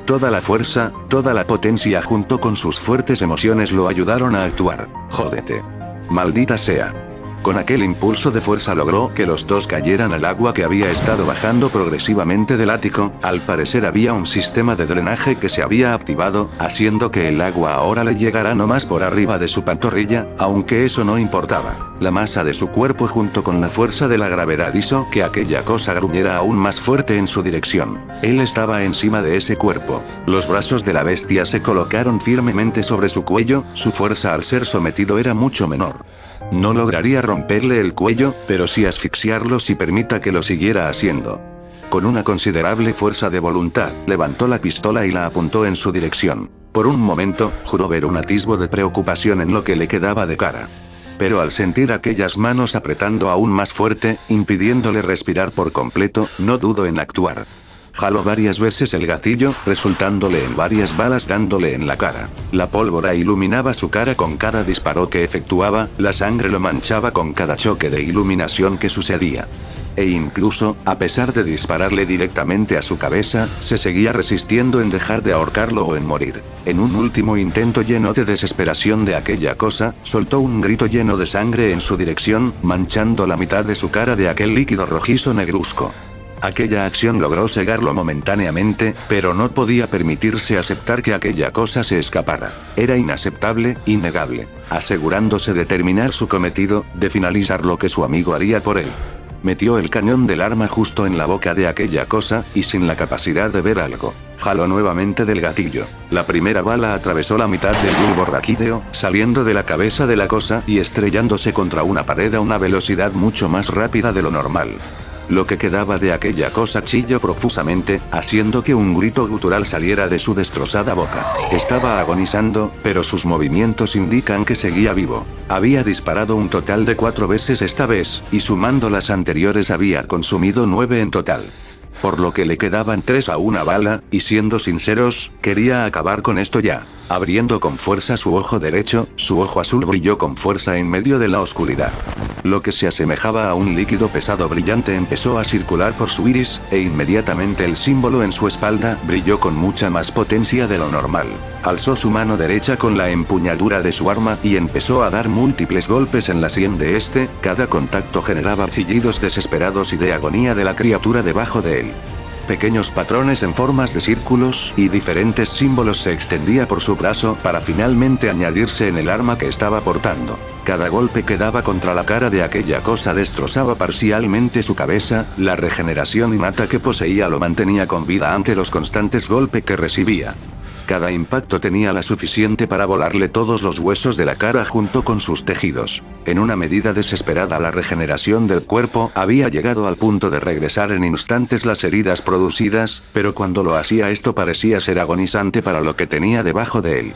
Toda la fuerza, toda la potencia junto con sus fuertes emociones lo ayudaron a actuar. Jódete. Maldita sea. Con aquel impulso de fuerza logró que los dos cayeran al agua que había estado bajando progresivamente del ático. Al parecer había un sistema de drenaje que se había activado, haciendo que el agua ahora le llegara no más por arriba de su pantorrilla, aunque eso no importaba. La masa de su cuerpo junto con la fuerza de la gravedad hizo que aquella cosa gruñera aún más fuerte en su dirección. Él estaba encima de ese cuerpo. Los brazos de la bestia se colocaron firmemente sobre su cuello, su fuerza al ser sometido era mucho menor. No lograría romperle el cuello, pero sí asfixiarlo si permita que lo siguiera haciendo. Con una considerable fuerza de voluntad, levantó la pistola y la apuntó en su dirección. Por un momento, juró ver un atisbo de preocupación en lo que le quedaba de cara. Pero al sentir aquellas manos apretando aún más fuerte, impidiéndole respirar por completo, no dudó en actuar. Jaló varias veces el gatillo, resultándole en varias balas dándole en la cara. La pólvora iluminaba su cara con cada disparo que efectuaba, la sangre lo manchaba con cada choque de iluminación que sucedía. E incluso, a pesar de dispararle directamente a su cabeza, se seguía resistiendo en dejar de ahorcarlo o en morir. En un último intento lleno de desesperación de aquella cosa, soltó un grito lleno de sangre en su dirección, manchando la mitad de su cara de aquel líquido rojizo negruzco. Aquella acción logró cegarlo momentáneamente, pero no podía permitirse aceptar que aquella cosa se escapara. Era inaceptable, innegable. Asegurándose de terminar su cometido, de finalizar lo que su amigo haría por él. Metió el cañón del arma justo en la boca de aquella cosa, y sin la capacidad de ver algo, jaló nuevamente del gatillo. La primera bala atravesó la mitad del bulbo raquídeo, saliendo de la cabeza de la cosa y estrellándose contra una pared a una velocidad mucho más rápida de lo normal. Lo que quedaba de aquella cosa chilló profusamente, haciendo que un grito gutural saliera de su destrozada boca. Estaba agonizando, pero sus movimientos indican que seguía vivo. Había disparado un total de 4 veces esta vez, y sumando las anteriores había consumido 9 en total. Por lo que le quedaban 3 a una bala, y siendo sinceros, quería acabar con esto ya. Abriendo con fuerza su ojo derecho, su ojo azul brilló con fuerza en medio de la oscuridad. Lo que se asemejaba a un líquido pesado brillante empezó a circular por su iris, e inmediatamente el símbolo en su espalda brilló con mucha más potencia de lo normal. Alzó su mano derecha con la empuñadura de su arma y empezó a dar múltiples golpes en la sien de este, cada contacto generaba chillidos desesperados y de agonía de la criatura debajo de él. Pequeños patrones en formas de círculos y diferentes símbolos se extendía por su brazo para finalmente añadirse en el arma que estaba portando. Cada golpe que daba contra la cara de aquella cosa destrozaba parcialmente su cabeza, la regeneración innata que poseía lo mantenía con vida ante los constantes golpes que recibía. Cada impacto tenía la suficiente para volarle todos los huesos de la cara junto con sus tejidos. En una medida desesperada la regeneración del cuerpo había llegado al punto de regresar en instantes las heridas producidas, pero cuando lo hacía esto parecía ser agonizante para lo que tenía debajo de él.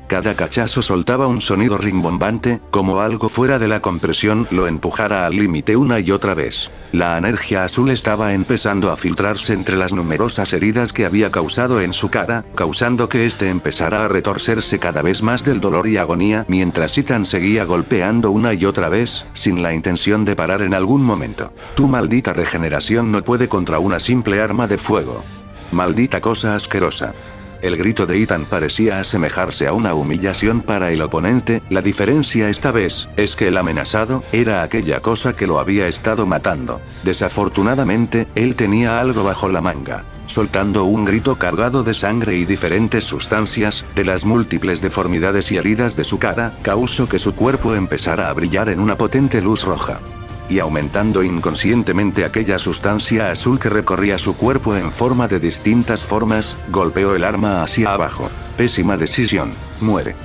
Cada cachazo soltaba un sonido rimbombante, como algo fuera de la compresión lo empujara al límite una y otra vez. La energía azul estaba empezando a filtrarse entre las numerosas heridas que había causado en su cara, causando que éste empezara a retorcerse cada vez más del dolor y agonía, mientras Ethan seguía golpeando una y otra vez, sin la intención de parar en algún momento. Tu maldita regeneración no puede contra una simple arma de fuego. Maldita cosa asquerosa. El grito de Ethan parecía asemejarse a una humillación para el oponente, la diferencia esta vez, es que el amenazado, era aquella cosa que lo había estado matando. Desafortunadamente, él tenía algo bajo la manga. Soltando un grito cargado de sangre y diferentes sustancias, de las múltiples deformidades y heridas de su cara, causó que su cuerpo empezara a brillar en una potente luz roja. Y aumentando inconscientemente aquella sustancia azul que recorría su cuerpo en forma de distintas formas, golpeó el arma hacia abajo. Pésima decisión. Muere.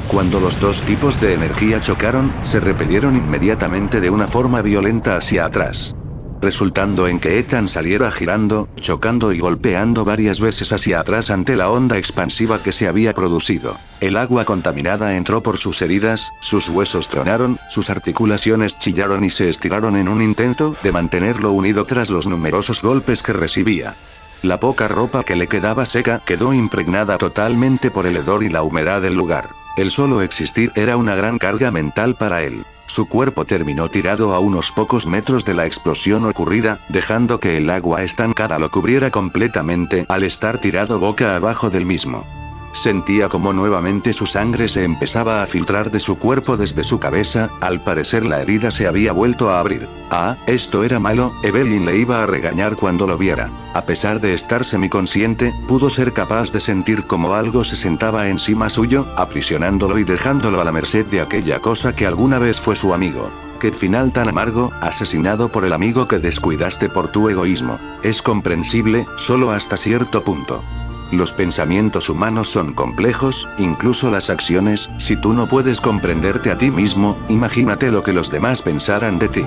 Cuando los dos tipos de energía chocaron, se repelieron inmediatamente de una forma violenta hacia atrás, resultando en que Ethan saliera girando, chocando y golpeando varias veces hacia atrás ante la onda expansiva que se había producido. El agua contaminada entró por sus heridas, sus huesos tronaron, sus articulaciones chillaron y se estiraron en un intento de mantenerlo unido tras los numerosos golpes que recibía. La poca ropa que le quedaba seca quedó impregnada totalmente por el hedor y la humedad del lugar. El solo existir era una gran carga mental para él. Su cuerpo terminó tirado a unos pocos metros de la explosión ocurrida, dejando que el agua estancada lo cubriera completamente al estar tirado boca abajo del mismo. Sentía como nuevamente su sangre se empezaba a filtrar de su cuerpo desde su cabeza, al parecer la herida se había vuelto a abrir. Ah, esto era malo, Evelyn le iba a regañar cuando lo viera. A pesar de estar semiconsciente, pudo ser capaz de sentir como algo se sentaba encima suyo, aprisionándolo y dejándolo a la merced de aquella cosa que alguna vez fue su amigo. Qué final tan amargo, asesinado por el amigo que descuidaste por tu egoísmo. Es comprensible, solo hasta cierto punto. Los pensamientos humanos son complejos, incluso las acciones. Si tú no puedes comprenderte a ti mismo, imagínate lo que los demás pensaran de ti.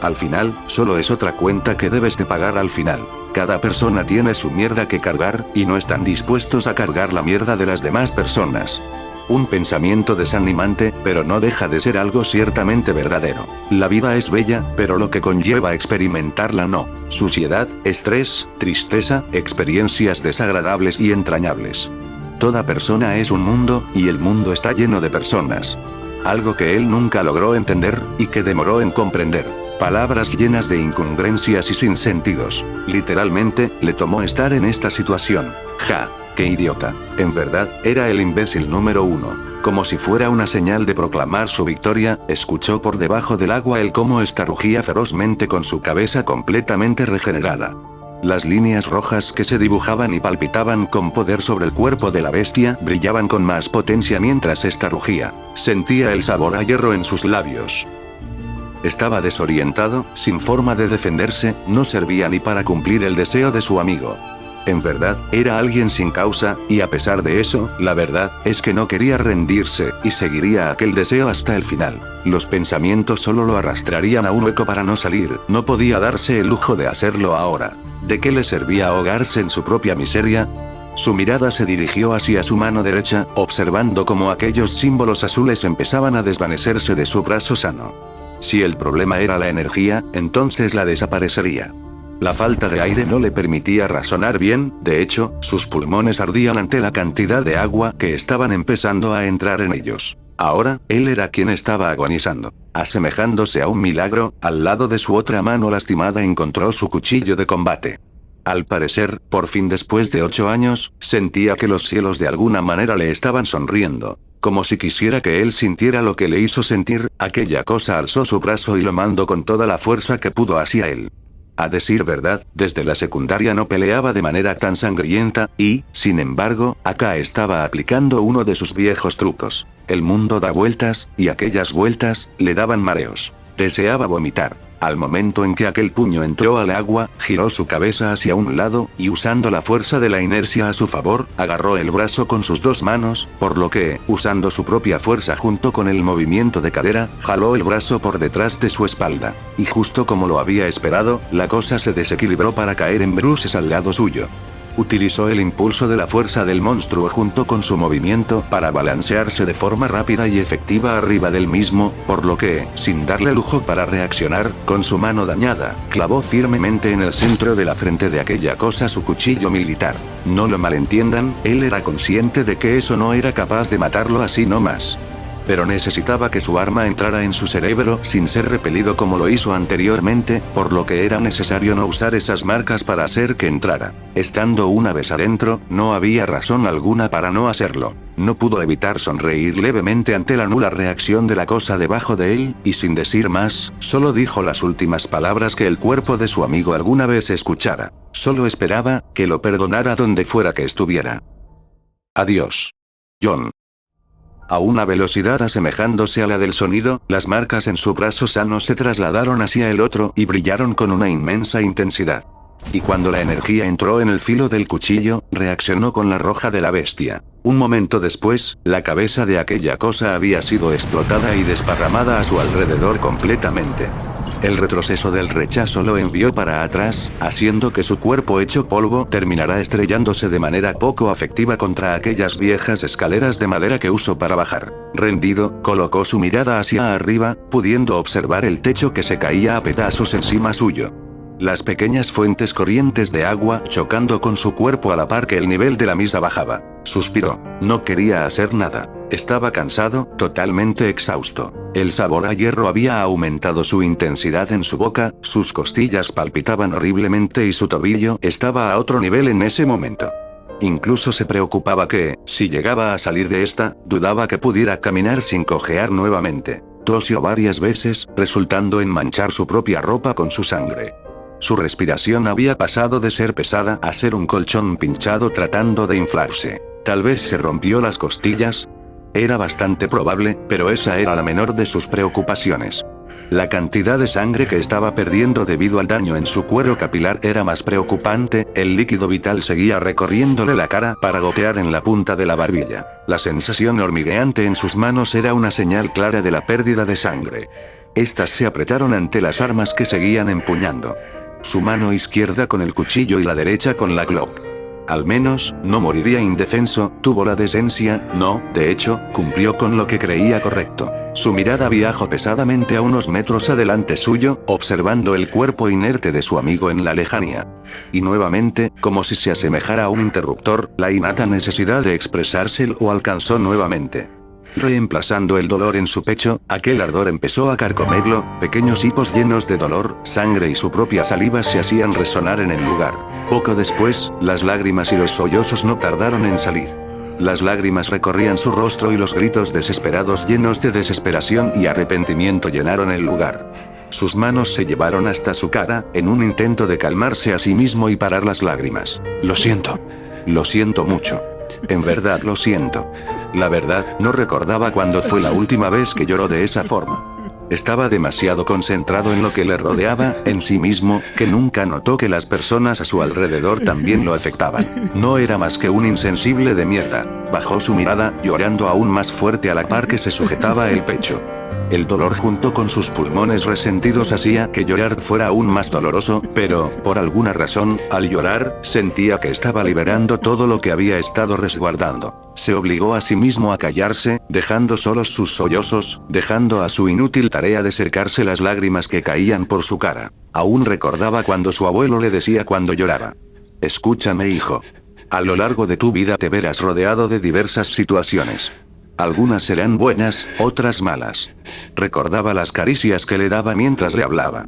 Al final, solo es otra cuenta que debes de pagar al final. Cada persona tiene su mierda que cargar, y no están dispuestos a cargar la mierda de las demás personas. Un pensamiento desanimante, pero no deja de ser algo ciertamente verdadero. La vida es bella, pero lo que conlleva experimentarla no. Suciedad, estrés, tristeza, experiencias desagradables y entrañables. Toda persona es un mundo, y el mundo está lleno de personas. Algo que él nunca logró entender, y que demoró en comprender. Palabras llenas de incongruencias y sinsentidos. Literalmente, le tomó estar en esta situación. Ja. ¡Qué idiota! En verdad, era el imbécil número 1. Como si fuera una señal de proclamar su victoria, escuchó por debajo del agua el cómo ésta rugía ferozmente con su cabeza completamente regenerada. Las líneas rojas que se dibujaban y palpitaban con poder sobre el cuerpo de la bestia brillaban con más potencia mientras ésta rugía. Sentía el sabor a hierro en sus labios. Estaba desorientado, sin forma de defenderse, no servía ni para cumplir el deseo de su amigo. En verdad, era alguien sin causa, y a pesar de eso, la verdad es que no quería rendirse, y seguiría aquel deseo hasta el final. Los pensamientos solo lo arrastrarían a un hueco para no salir, no podía darse el lujo de hacerlo ahora. ¿De qué le servía ahogarse en su propia miseria? Su mirada se dirigió hacia su mano derecha, observando cómo aquellos símbolos azules empezaban a desvanecerse de su brazo sano. Si el problema era la energía, entonces la desaparecería. La falta de aire no le permitía razonar bien, de hecho, sus pulmones ardían ante la cantidad de agua que estaban empezando a entrar en ellos. Ahora, él era quien estaba agonizando. Asemejándose a un milagro, al lado de su otra mano lastimada encontró su cuchillo de combate. Al parecer, por fin después de 8 años, sentía que los cielos de alguna manera le estaban sonriendo. Como si quisiera que él sintiera lo que le hizo sentir, aquella cosa alzó su brazo y lo mandó con toda la fuerza que pudo hacia él. A decir verdad, desde la secundaria no peleaba de manera tan sangrienta, y, sin embargo, acá estaba aplicando uno de sus viejos trucos. El mundo da vueltas, y aquellas vueltas, le daban mareos. Deseaba vomitar. Al momento en que aquel puño entró al agua, giró su cabeza hacia un lado, y usando la fuerza de la inercia a su favor, agarró el brazo con sus dos manos, por lo que, usando su propia fuerza junto con el movimiento de cadera, jaló el brazo por detrás de su espalda. Y justo como lo había esperado, la cosa se desequilibró para caer en bruces al lado suyo. Utilizó el impulso de la fuerza del monstruo junto con su movimiento para balancearse de forma rápida y efectiva arriba del mismo, por lo que, sin darle lujo para reaccionar, con su mano dañada, clavó firmemente en el centro de la frente de aquella cosa su cuchillo militar. No lo malentiendan, él era consciente de que eso no era capaz de matarlo así nomás. Pero necesitaba que su arma entrara en su cerebro sin ser repelido como lo hizo anteriormente, por lo que era necesario no usar esas marcas para hacer que entrara. Estando una vez adentro, no había razón alguna para no hacerlo. No pudo evitar sonreír levemente ante la nula reacción de la cosa debajo de él, y sin decir más, solo dijo las últimas palabras que el cuerpo de su amigo alguna vez escuchara. Solo esperaba que lo perdonara donde fuera que estuviera. Adiós. John. A una velocidad asemejándose a la del sonido, las marcas en su brazo sano se trasladaron hacia el otro y brillaron con una inmensa intensidad. Y cuando la energía entró en el filo del cuchillo, reaccionó con la roja de la bestia. Un momento después, la cabeza de aquella cosa había sido explotada y desparramada a su alrededor completamente. El retroceso del rechazo lo envió para atrás, haciendo que su cuerpo hecho polvo terminara estrellándose de manera poco afectiva contra aquellas viejas escaleras de madera que usó para bajar. Rendido, colocó su mirada hacia arriba, pudiendo observar el techo que se caía a pedazos encima suyo. Las pequeñas fuentes corrientes de agua chocando con su cuerpo a la par que el nivel de la misma bajaba. Suspiró. No quería hacer nada. Estaba cansado, totalmente exhausto. El sabor a hierro había aumentado su intensidad en su boca, sus costillas palpitaban horriblemente y su tobillo estaba a otro nivel en ese momento. Incluso se preocupaba que, si llegaba a salir de esta, dudaba que pudiera caminar sin cojear nuevamente. Tosió varias veces, resultando en manchar su propia ropa con su sangre. Su respiración había pasado de ser pesada a ser un colchón pinchado tratando de inflarse. Tal vez se rompió las costillas. Era bastante probable, pero esa era la menor de sus preocupaciones. La cantidad de sangre que estaba perdiendo debido al daño en su cuero capilar era más preocupante, el líquido vital seguía recorriéndole la cara para gotear en la punta de la barbilla. La sensación hormigueante en sus manos era una señal clara de la pérdida de sangre. Estas se apretaron ante las armas que seguían empuñando. Su mano izquierda con el cuchillo y la derecha con la Glock. Al menos, no moriría indefenso, tuvo la decencia, de hecho, cumplió con lo que creía correcto. Su mirada viajó pesadamente a unos metros adelante suyo, observando el cuerpo inerte de su amigo en la lejanía. Y nuevamente, como si se asemejara a un interruptor, la innata necesidad de expresarse lo alcanzó nuevamente. Reemplazando el dolor en su pecho, aquel ardor empezó a carcomerlo, pequeños hipos llenos de dolor, sangre y su propia saliva se hacían resonar en el lugar. Poco después, las lágrimas y los sollozos no tardaron en salir. Las lágrimas recorrían su rostro y los gritos desesperados llenos de desesperación y arrepentimiento llenaron el lugar. Sus manos se llevaron hasta su cara, en un intento de calmarse a sí mismo y parar las lágrimas. Lo siento mucho. En verdad lo siento. La verdad, no recordaba cuándo fue la última vez que lloró de esa forma. Estaba demasiado concentrado en lo que le rodeaba, en sí mismo, que nunca notó que las personas a su alrededor también lo afectaban. No era más que un insensible de mierda. Bajó su mirada, llorando aún más fuerte a la par que se sujetaba el pecho. El dolor junto con sus pulmones resentidos hacía que llorar fuera aún más doloroso, pero, por alguna razón, al llorar, sentía que estaba liberando todo lo que había estado resguardando. Se obligó a sí mismo a callarse, dejando solos sus sollozos, dejando a su inútil tarea de secarse las lágrimas que caían por su cara. Aún recordaba cuando su abuelo le decía cuando lloraba: escúchame, hijo. A lo largo de tu vida te verás rodeado de diversas situaciones. Algunas serán buenas, otras malas. Recordaba las caricias que le daba mientras le hablaba.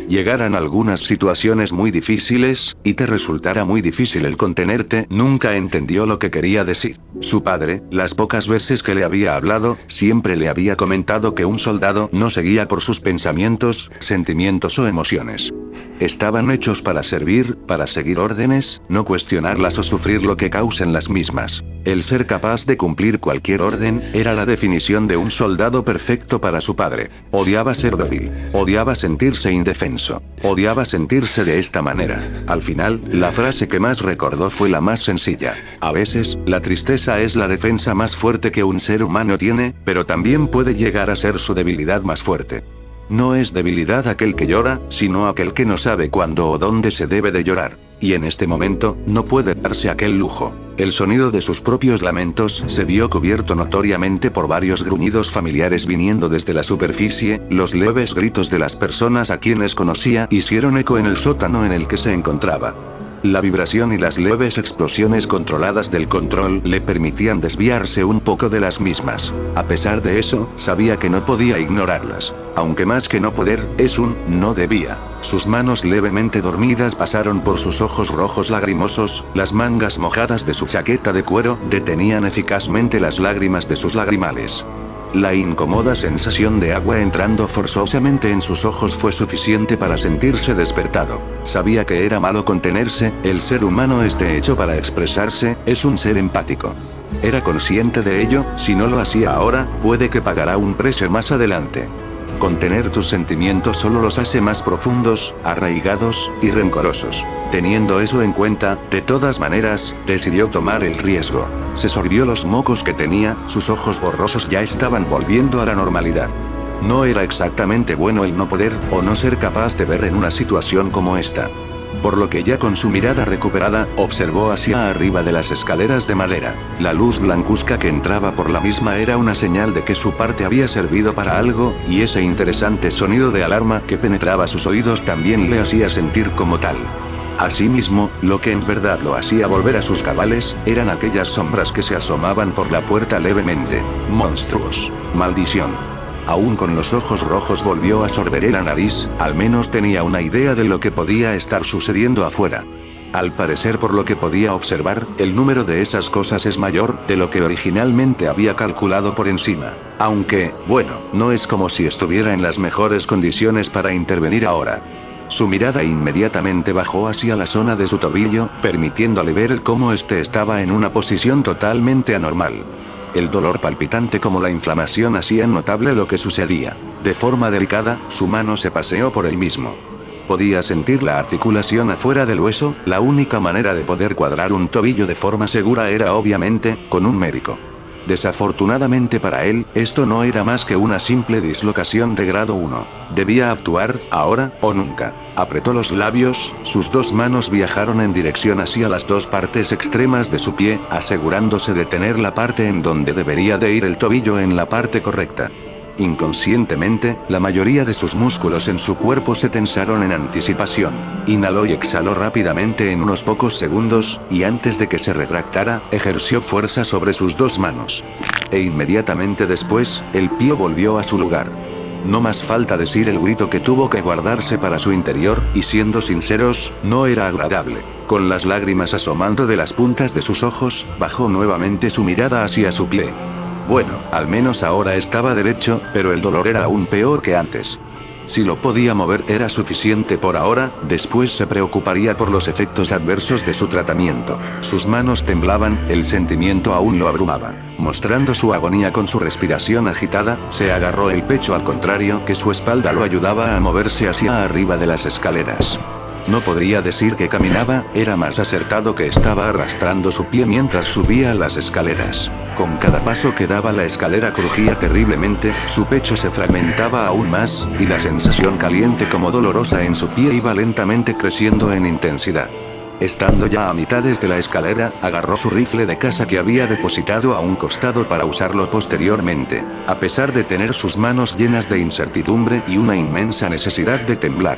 Llegaran algunas situaciones muy difíciles, y te resultara muy difícil el contenerte, nunca entendió lo que quería decir. Su padre, las pocas veces que le había hablado, siempre le había comentado que un soldado no seguía por sus pensamientos, sentimientos o emociones. Estaban hechos para servir, para seguir órdenes, no cuestionarlas o sufrir lo que causen las mismas. El ser capaz de cumplir cualquier orden, era la definición de un soldado perfecto para su padre. Odiaba ser débil. Odiaba sentirse indefenso. Odiaba sentirse de esta manera. Al final, la frase que más recordó fue la más sencilla. A veces, la tristeza es la defensa más fuerte que un ser humano tiene, pero también puede llegar a ser su debilidad más fuerte. No es debilidad aquel que llora, sino aquel que no sabe cuándo o dónde se debe de llorar. Y en este momento, no puede darse aquel lujo. El sonido de sus propios lamentos se vio cubierto notoriamente por varios gruñidos familiares viniendo desde la superficie, los leves gritos de las personas a quienes conocía hicieron eco en el sótano en el que se encontraba. La vibración y las leves explosiones controladas del control le permitían desviarse un poco de las mismas. A pesar de eso, sabía que no podía ignorarlas. Aunque más que no poder, es un no debía. Sus manos levemente dormidas pasaron por sus ojos rojos lagrimosos, las mangas mojadas de su chaqueta de cuero detenían eficazmente las lágrimas de sus lagrimales. La incómoda sensación de agua entrando forzosamente en sus ojos fue suficiente para sentirse despertado. Sabía que era malo contenerse, el ser humano es de hecho para expresarse, es un ser empático. Era consciente de ello, si no lo hacía ahora, puede que pagará un precio más adelante. Contener tus sentimientos solo los hace más profundos, arraigados y rencorosos. Teniendo eso en cuenta, de todas maneras, decidió tomar el riesgo. Se sorbió los mocos que tenía, sus ojos borrosos ya estaban volviendo a la normalidad. No era exactamente bueno el no poder, o no ser capaz de ver en una situación como esta. Por lo que ya con su mirada recuperada, observó hacia arriba de las escaleras de madera. La luz blancuzca que entraba por la misma era una señal de que su parte había servido para algo, y ese interesante sonido de alarma que penetraba sus oídos también le hacía sentir como tal. Asimismo, lo que en verdad lo hacía volver a sus cabales, eran aquellas sombras que se asomaban por la puerta levemente. Monstruos. Maldición. Aún con los ojos rojos volvió a sorber la nariz, al menos tenía una idea de lo que podía estar sucediendo afuera. Al parecer, por lo que podía observar, el número de esas cosas es mayor de lo que originalmente había calculado por encima. Aunque, bueno, no es como si estuviera en las mejores condiciones para intervenir ahora. Su mirada inmediatamente bajó hacia la zona de su tobillo, permitiéndole ver cómo este estaba en una posición totalmente anormal. El dolor palpitante como la inflamación hacían notable lo que sucedía. De forma delicada, su mano se paseó por él mismo. Podía sentir la articulación afuera del hueso, la única manera de poder cuadrar un tobillo de forma segura era obviamente, con un médico. Desafortunadamente para él, esto no era más que una simple dislocación de grado 1. Debía actuar, ahora, o nunca. Apretó los labios, sus dos manos viajaron en dirección hacia las dos partes extremas de su pie, asegurándose de tener la parte en donde debería de ir el tobillo en la parte correcta. Inconscientemente, la mayoría de sus músculos en su cuerpo se tensaron en anticipación. Inhaló y exhaló rápidamente en unos pocos segundos, y antes de que se retractara, ejerció fuerza sobre sus dos manos. E inmediatamente después, el pie volvió a su lugar. No más falta decir el grito que tuvo que guardarse para su interior, y siendo sinceros, no era agradable. Con las lágrimas asomando de las puntas de sus ojos, bajó nuevamente su mirada hacia su pie. Bueno, al menos ahora estaba derecho, pero el dolor era aún peor que antes. Si lo podía mover era suficiente por ahora, después se preocuparía por los efectos adversos de su tratamiento. Sus manos temblaban, el sentimiento aún lo abrumaba. Mostrando su agonía con su respiración agitada, se agarró el pecho al contrario que su espalda lo ayudaba a moverse hacia arriba de las escaleras. No podría decir que caminaba, era más acertado que estaba arrastrando su pie mientras subía las escaleras. Con cada paso que daba la escalera crujía terriblemente, su pecho se fragmentaba aún más, y la sensación caliente como dolorosa en su pie iba lentamente creciendo en intensidad. Estando ya a mitades de la escalera, agarró su rifle de caza que había depositado a un costado para usarlo posteriormente. A pesar de tener sus manos llenas de incertidumbre y una inmensa necesidad de temblar.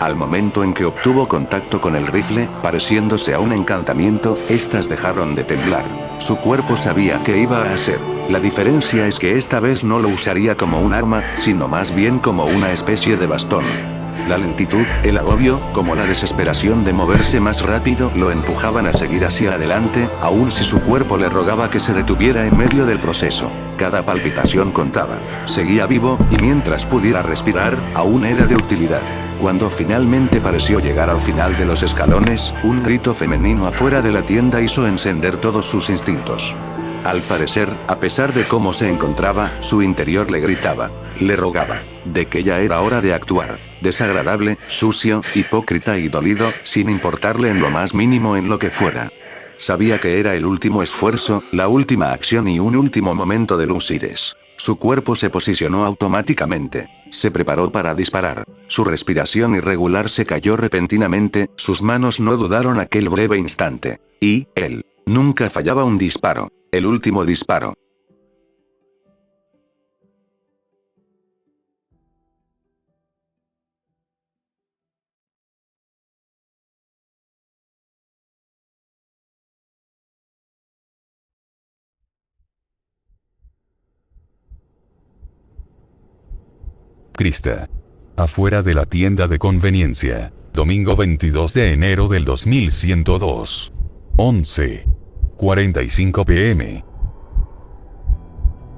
Al momento en que obtuvo contacto con el rifle, pareciéndose a un encantamiento, estas dejaron de temblar. Su cuerpo sabía qué iba a hacer. La diferencia es que esta vez no lo usaría como un arma, sino más bien como una especie de bastón. La lentitud, el agobio, como la desesperación de moverse más rápido lo empujaban a seguir hacia adelante, aun si su cuerpo le rogaba que se detuviera en medio del proceso. Cada palpitación contaba. Seguía vivo, y mientras pudiera respirar, aún era de utilidad. Cuando finalmente pareció llegar al final de los escalones, un grito femenino afuera de la tienda hizo encender todos sus instintos. Al parecer, a pesar de cómo se encontraba, su interior le gritaba, le rogaba, de que ya era hora de actuar. Desagradable, sucio, hipócrita y dolido, sin importarle en lo más mínimo en lo que fuera. Sabía que era el último esfuerzo, la última acción y un último momento de Lusires. Su cuerpo se posicionó automáticamente. Se preparó para disparar. Su respiración irregular se cayó repentinamente, sus manos no dudaron aquel breve instante. Y, él. Nunca fallaba un disparo. El último disparo. Krista. Afuera de la tienda de conveniencia. Domingo 22 de enero del 2102. 11:45 p.m.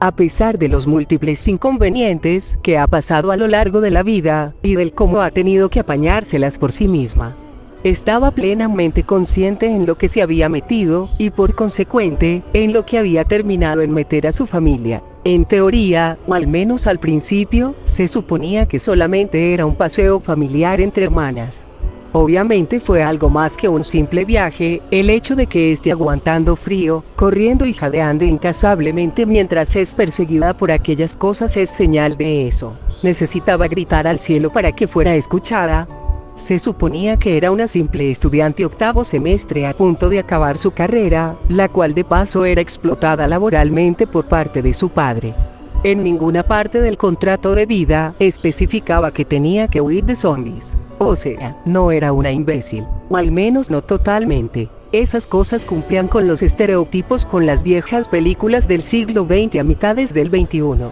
A pesar de los múltiples inconvenientes que ha pasado a lo largo de la vida, y del cómo ha tenido que apañárselas por sí misma, estaba plenamente consciente en lo que se había metido, y por consecuente, en lo que había terminado en meter a su familia. En teoría, o al menos al principio, se suponía que solamente era un paseo familiar entre hermanas. Obviamente fue algo más que un simple viaje, el hecho de que esté aguantando frío, corriendo y jadeando incansablemente mientras es perseguida por aquellas cosas es señal de eso. Necesitaba gritar al cielo para que fuera escuchada. Se suponía que era una simple estudiante octavo semestre a punto de acabar su carrera, la cual de paso era explotada laboralmente por parte de su padre. En ninguna parte del contrato de vida especificaba que tenía que huir de zombies. O sea, no era una imbécil, o al menos no totalmente. Esas cosas cumplían con los estereotipos con las viejas películas del siglo XX a mitades del XXI.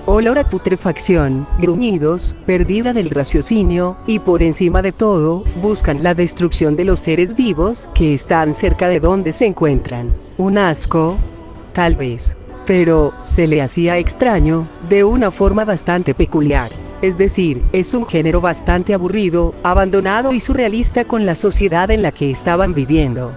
Olor a putrefacción, gruñidos, pérdida del raciocinio, y por encima de todo, buscan la destrucción de los seres vivos que están cerca de donde se encuentran. Un asco, tal vez. Pero, se le hacía extraño, de una forma bastante peculiar. Es decir, es un género bastante aburrido, abandonado y surrealista con la sociedad en la que estaban viviendo.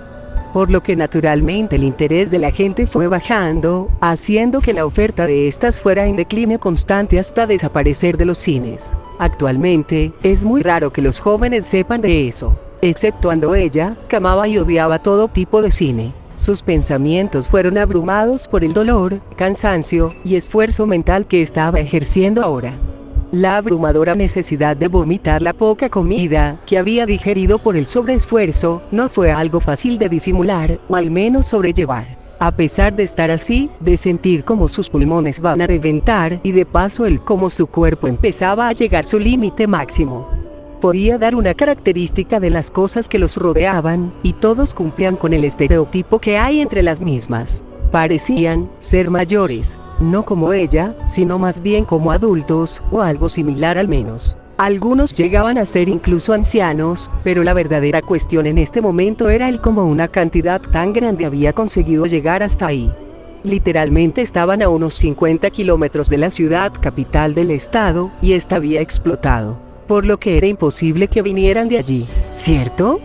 Por lo que naturalmente el interés de la gente fue bajando, haciendo que la oferta de estas fuera en decline constante hasta desaparecer de los cines. Actualmente, es muy raro que los jóvenes sepan de eso, exceptuando ella, que amaba y odiaba todo tipo de cine. Sus pensamientos fueron abrumados por el dolor, cansancio y esfuerzo mental que estaba ejerciendo ahora. La abrumadora necesidad de vomitar la poca comida que había digerido por el sobreesfuerzo no fue algo fácil de disimular, o al menos sobrellevar. A pesar de estar así, de sentir como sus pulmones van a reventar y de paso el cómo su cuerpo empezaba a llegar a su límite máximo. Podía dar una característica de las cosas que los rodeaban, y todos cumplían con el estereotipo que hay entre las mismas. Parecían ser mayores, no como ella, sino más bien como adultos, o algo similar al menos. Algunos llegaban a ser incluso ancianos, pero la verdadera cuestión en este momento era el cómo una cantidad tan grande había conseguido llegar hasta ahí. Literalmente estaban a unos 50 kilómetros de la ciudad capital del estado, y esta había explotado. Por lo que era imposible que vinieran de allí, ¿cierto?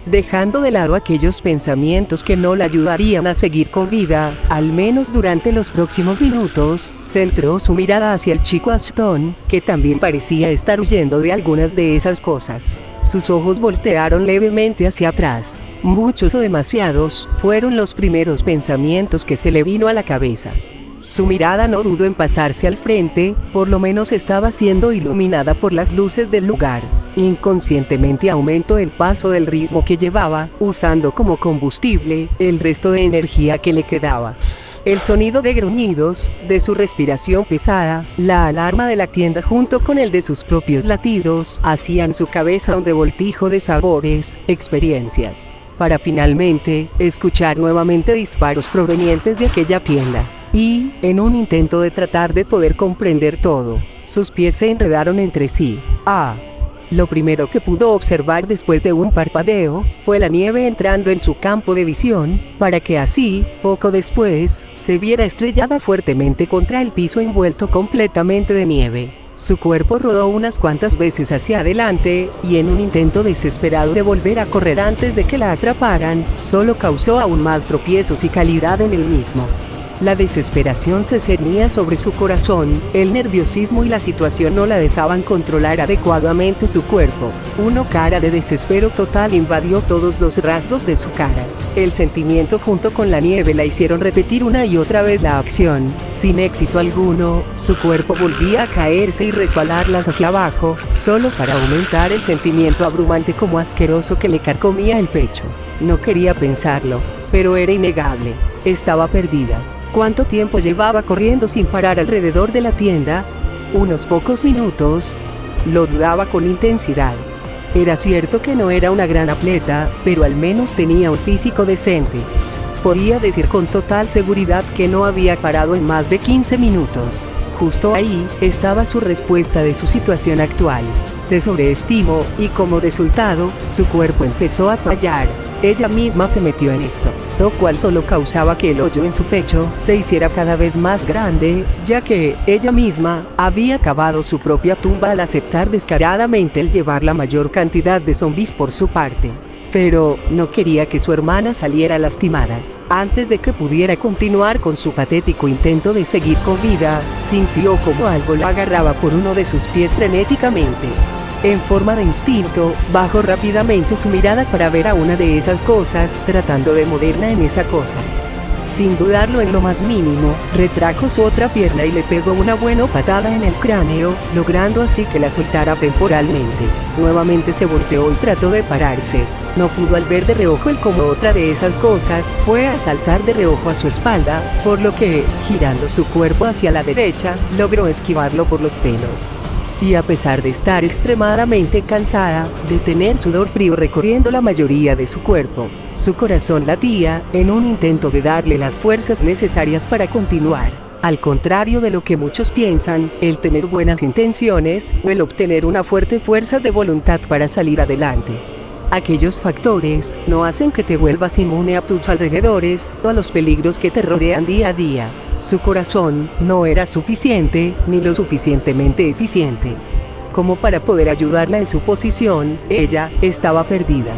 Dejando de lado aquellos pensamientos que no la ayudarían a seguir con vida, al menos durante los próximos minutos, centró su mirada hacia el chico Ashton, que también parecía estar huyendo de algunas de esas cosas. Sus ojos voltearon levemente hacia atrás. Muchos o demasiados fueron los primeros pensamientos que se le vino a la cabeza. Su mirada no dudó en pasarse al frente, por lo menos estaba siendo iluminada por las luces del lugar. Inconscientemente aumentó el paso del ritmo que llevaba, usando como combustible el resto de energía que le quedaba. El sonido de gruñidos, de su respiración pesada, la alarma de la tienda junto con el de sus propios latidos, hacían su cabeza un revoltijo de sabores, experiencias, para finalmente escuchar nuevamente disparos provenientes de aquella tienda. Y, en un intento de tratar de poder comprender todo, sus pies se enredaron entre sí. Lo primero que pudo observar después de un parpadeo, fue la nieve entrando en su campo de visión, para que así, poco después, se viera estrellada fuertemente contra el piso envuelto completamente de nieve. Su cuerpo rodó unas cuantas veces hacia adelante, y en un intento desesperado de volver a correr antes de que la atraparan, solo causó aún más tropiezos y caída en el mismo. La desesperación se cernía sobre su corazón, el nerviosismo y la situación no la dejaban controlar adecuadamente su cuerpo. Una cara de desespero total invadió todos los rasgos de su cara. El sentimiento junto con la nieve la hicieron repetir una y otra vez la acción. Sin éxito alguno, su cuerpo volvía a caerse y resbalarlas hacia abajo, solo para aumentar el sentimiento abrumante como asqueroso que le carcomía el pecho. No quería pensarlo, pero era innegable. Estaba perdida. ¿Cuánto tiempo llevaba corriendo sin parar alrededor de la tienda? Unos pocos minutos. Lo dudaba con intensidad. Era cierto que no era una gran atleta, pero al menos tenía un físico decente. Podía decir con total seguridad que no había parado en más de 15 minutos. Justo ahí estaba su respuesta de su situación actual. Se sobreestimó, y como resultado, su cuerpo empezó a fallar. Ella misma se metió en esto, lo cual solo causaba que el hoyo en su pecho se hiciera cada vez más grande, ya que ella misma había cavado su propia tumba al aceptar descaradamente el llevar la mayor cantidad de zombies por su parte. Pero no quería que su hermana saliera lastimada. Antes de que pudiera continuar con su patético intento de seguir con vida, sintió como algo la agarraba por uno de sus pies frenéticamente. En forma de instinto, bajó rápidamente su mirada para ver a una de esas cosas, tratando de moverla en esa cosa. Sin dudarlo en lo más mínimo, retrajo su otra pierna y le pegó una buena patada en el cráneo, logrando así que la soltara temporalmente. Nuevamente se volteó y trató de pararse. No pudo al ver de reojo el cómo otra de esas cosas fue a saltar de reojo a su espalda, por lo que, girando su cuerpo hacia la derecha, logró esquivarlo por los pelos. Y a pesar de estar extremadamente cansada, de tener sudor frío recorriendo la mayoría de su cuerpo, su corazón latía, en un intento de darle las fuerzas necesarias para continuar. Al contrario de lo que muchos piensan, el tener buenas intenciones, o el obtener una fuerte fuerza de voluntad para salir adelante. Aquellos factores no hacen que te vuelvas inmune a tus alrededores o a los peligros que te rodean día a día. Su corazón no era suficiente, ni lo suficientemente eficiente como para poder ayudarla en su posición. Ella estaba perdida.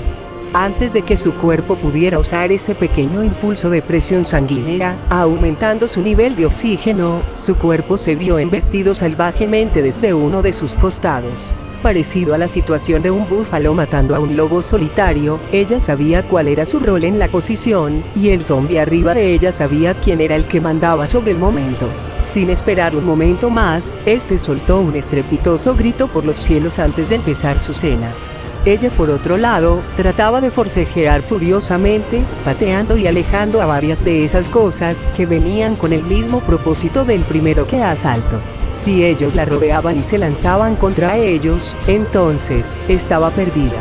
Antes de que su cuerpo pudiera usar ese pequeño impulso de presión sanguínea, aumentando su nivel de oxígeno, su cuerpo se vio embestido salvajemente desde uno de sus costados. Parecido a la situación de un búfalo matando a un lobo solitario, ella sabía cuál era su rol en la posición, y el zombie arriba de ella sabía quién era el que mandaba sobre el momento. Sin esperar un momento más, este soltó un estrepitoso grito por los cielos antes de empezar su cena. Ella, por otro lado, trataba de forcejear furiosamente, pateando y alejando a varias de esas cosas que venían con el mismo propósito del primero que asalto. Si ellos la rodeaban y se lanzaban contra ellos, entonces, estaba perdida.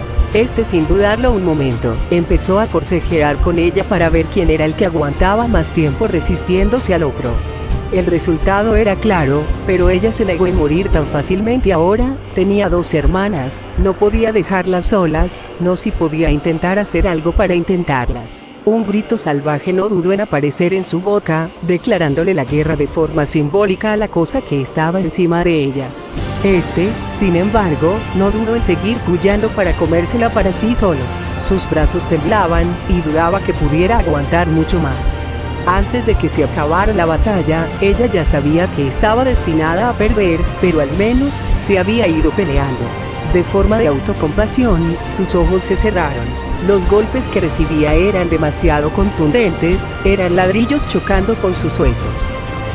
Sin dudarlo un momento, empezó a forcejear con ella para ver quién era el que aguantaba más tiempo resistiéndose al otro. El resultado era claro, pero ella se negó en morir tan fácilmente ahora. Tenía 2 hermanas, no podía dejarlas solas, no si podía intentar hacer algo para intentarlas. Un grito salvaje no dudó en aparecer en su boca, declarándole la guerra de forma simbólica a la cosa que estaba encima de ella. Sin embargo, no dudó en seguir puyando para comérsela para sí solo. Sus brazos temblaban, y dudaba que pudiera aguantar mucho más. Antes de que se acabara la batalla, ella ya sabía que estaba destinada a perder, pero al menos se había ido peleando. De forma de autocompasión, sus ojos se cerraron. Los golpes que recibía eran demasiado contundentes, eran ladrillos chocando con sus huesos.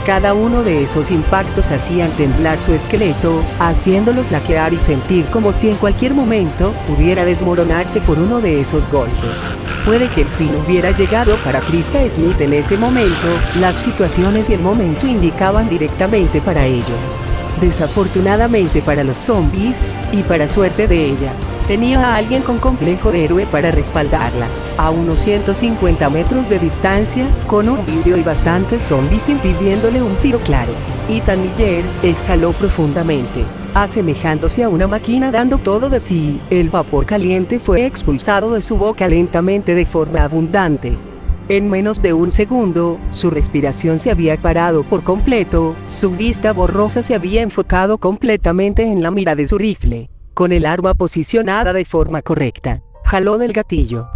Cada uno de esos impactos hacían temblar su esqueleto, haciéndolo flaquear y sentir como si en cualquier momento pudiera desmoronarse por uno de esos golpes. Puede que el fin hubiera llegado para Krista Smith en ese momento, las situaciones y el momento indicaban directamente para ello. Desafortunadamente para los zombies, y para suerte de ella, Tenía a alguien con complejo de héroe para respaldarla. A unos 150 metros de distancia, con un vidrio y bastantes zombies impidiéndole un tiro claro. Ethan Miller exhaló profundamente, asemejándose a una máquina dando todo de sí. El vapor caliente fue expulsado de su boca lentamente de forma abundante. En menos de un segundo, su respiración se había parado por completo, su vista borrosa se había enfocado completamente en la mira de su rifle. Con el arma posicionada de forma correcta, jaló del gatillo.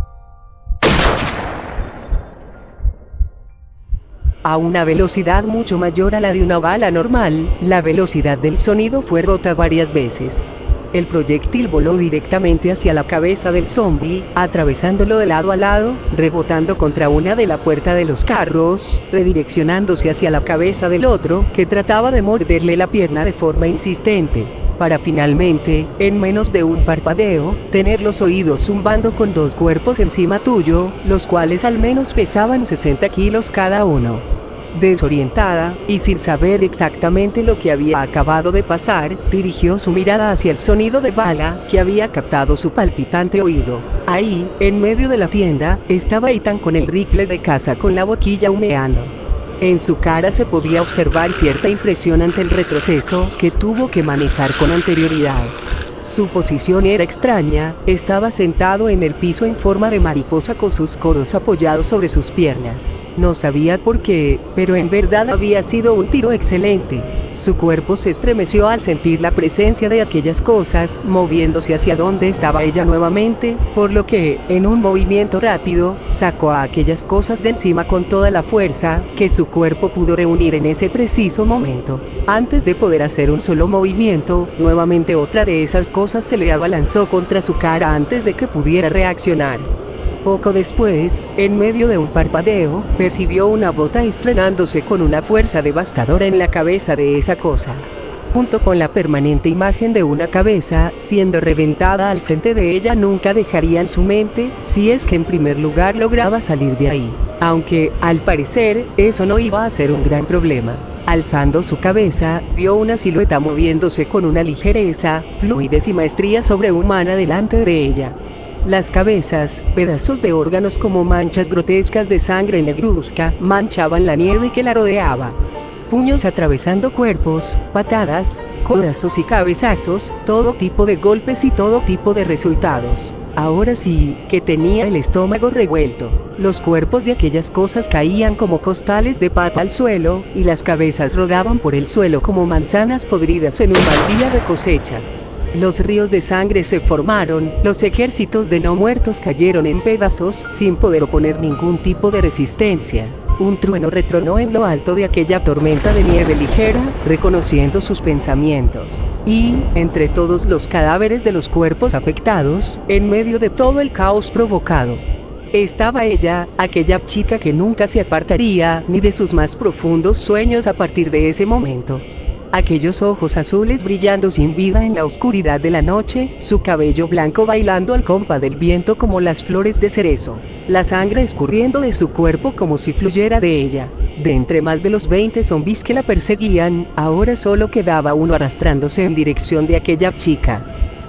A una velocidad mucho mayor a la de una bala normal, la velocidad del sonido fue rota varias veces. El proyectil voló directamente hacia la cabeza del zombie, atravesándolo de lado a lado, rebotando contra una de la puerta de los carros, redireccionándose hacia la cabeza del otro, que trataba de morderle la pierna de forma insistente, para finalmente, en menos de un parpadeo, tener los oídos zumbando con dos cuerpos encima tuyo, los cuales al menos pesaban 60 kilos cada uno. Desorientada, y sin saber exactamente lo que había acabado de pasar, dirigió su mirada hacia el sonido de bala que había captado su palpitante oído. Ahí, en medio de la tienda, estaba Ethan con el rifle de caza con la boquilla humeando. En su cara se podía observar cierta impresión ante el retroceso que tuvo que manejar con anterioridad. Su posición era extraña, estaba sentado en el piso en forma de mariposa con sus codos apoyados sobre sus piernas. No sabía por qué, pero en verdad había sido un tiro excelente. Su cuerpo se estremeció al sentir la presencia de aquellas cosas, moviéndose hacia donde estaba ella nuevamente, por lo que, en un movimiento rápido, sacó a aquellas cosas de encima con toda la fuerza que su cuerpo pudo reunir en ese preciso momento. Antes de poder hacer un solo movimiento, nuevamente otra de esas cosas se le abalanzó contra su cara antes de que pudiera reaccionar. Poco después, en medio de un parpadeo, percibió una bota estrenándose con una fuerza devastadora en la cabeza de esa cosa. Junto con la permanente imagen de una cabeza siendo reventada al frente de ella nunca dejaría en su mente, si es que en primer lugar lograba salir de ahí. Aunque, al parecer, eso no iba a ser un gran problema. Alzando su cabeza, vio una silueta moviéndose con una ligereza, fluidez y maestría sobrehumana delante de ella. Las cabezas, pedazos de órganos como manchas grotescas de sangre negruzca, manchaban la nieve que la rodeaba. Puños atravesando cuerpos, patadas, codazos y cabezazos, todo tipo de golpes y todo tipo de resultados. Ahora sí, que tenía el estómago revuelto. Los cuerpos de aquellas cosas caían como costales de pata al suelo, y las cabezas rodaban por el suelo como manzanas podridas en un mal día de cosecha. Los ríos de sangre se formaron, los ejércitos de no muertos cayeron en pedazos sin poder oponer ningún tipo de resistencia. Un trueno retronó en lo alto de aquella tormenta de nieve ligera, reconociendo sus pensamientos. Y, entre todos los cadáveres de los cuerpos afectados, en medio de todo el caos provocado, estaba ella, aquella chica que nunca se apartaría ni de sus más profundos sueños a partir de ese momento. Aquellos ojos azules brillando sin vida en la oscuridad de la noche, su cabello blanco bailando al compás del viento como las flores de cerezo, la sangre escurriendo de su cuerpo como si fluyera de ella. De entre más de los 20 zombies que la perseguían, ahora solo quedaba uno arrastrándose en dirección de aquella chica.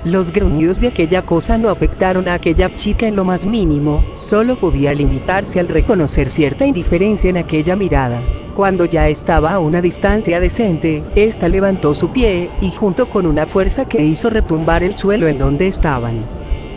Los gruñidos de aquella cosa no afectaron a aquella chica en lo más mínimo, solo podía limitarse al reconocer cierta indiferencia en aquella mirada. Cuando ya estaba a una distancia decente, esta levantó su pie, y junto con una fuerza que hizo retumbar el suelo en donde estaban,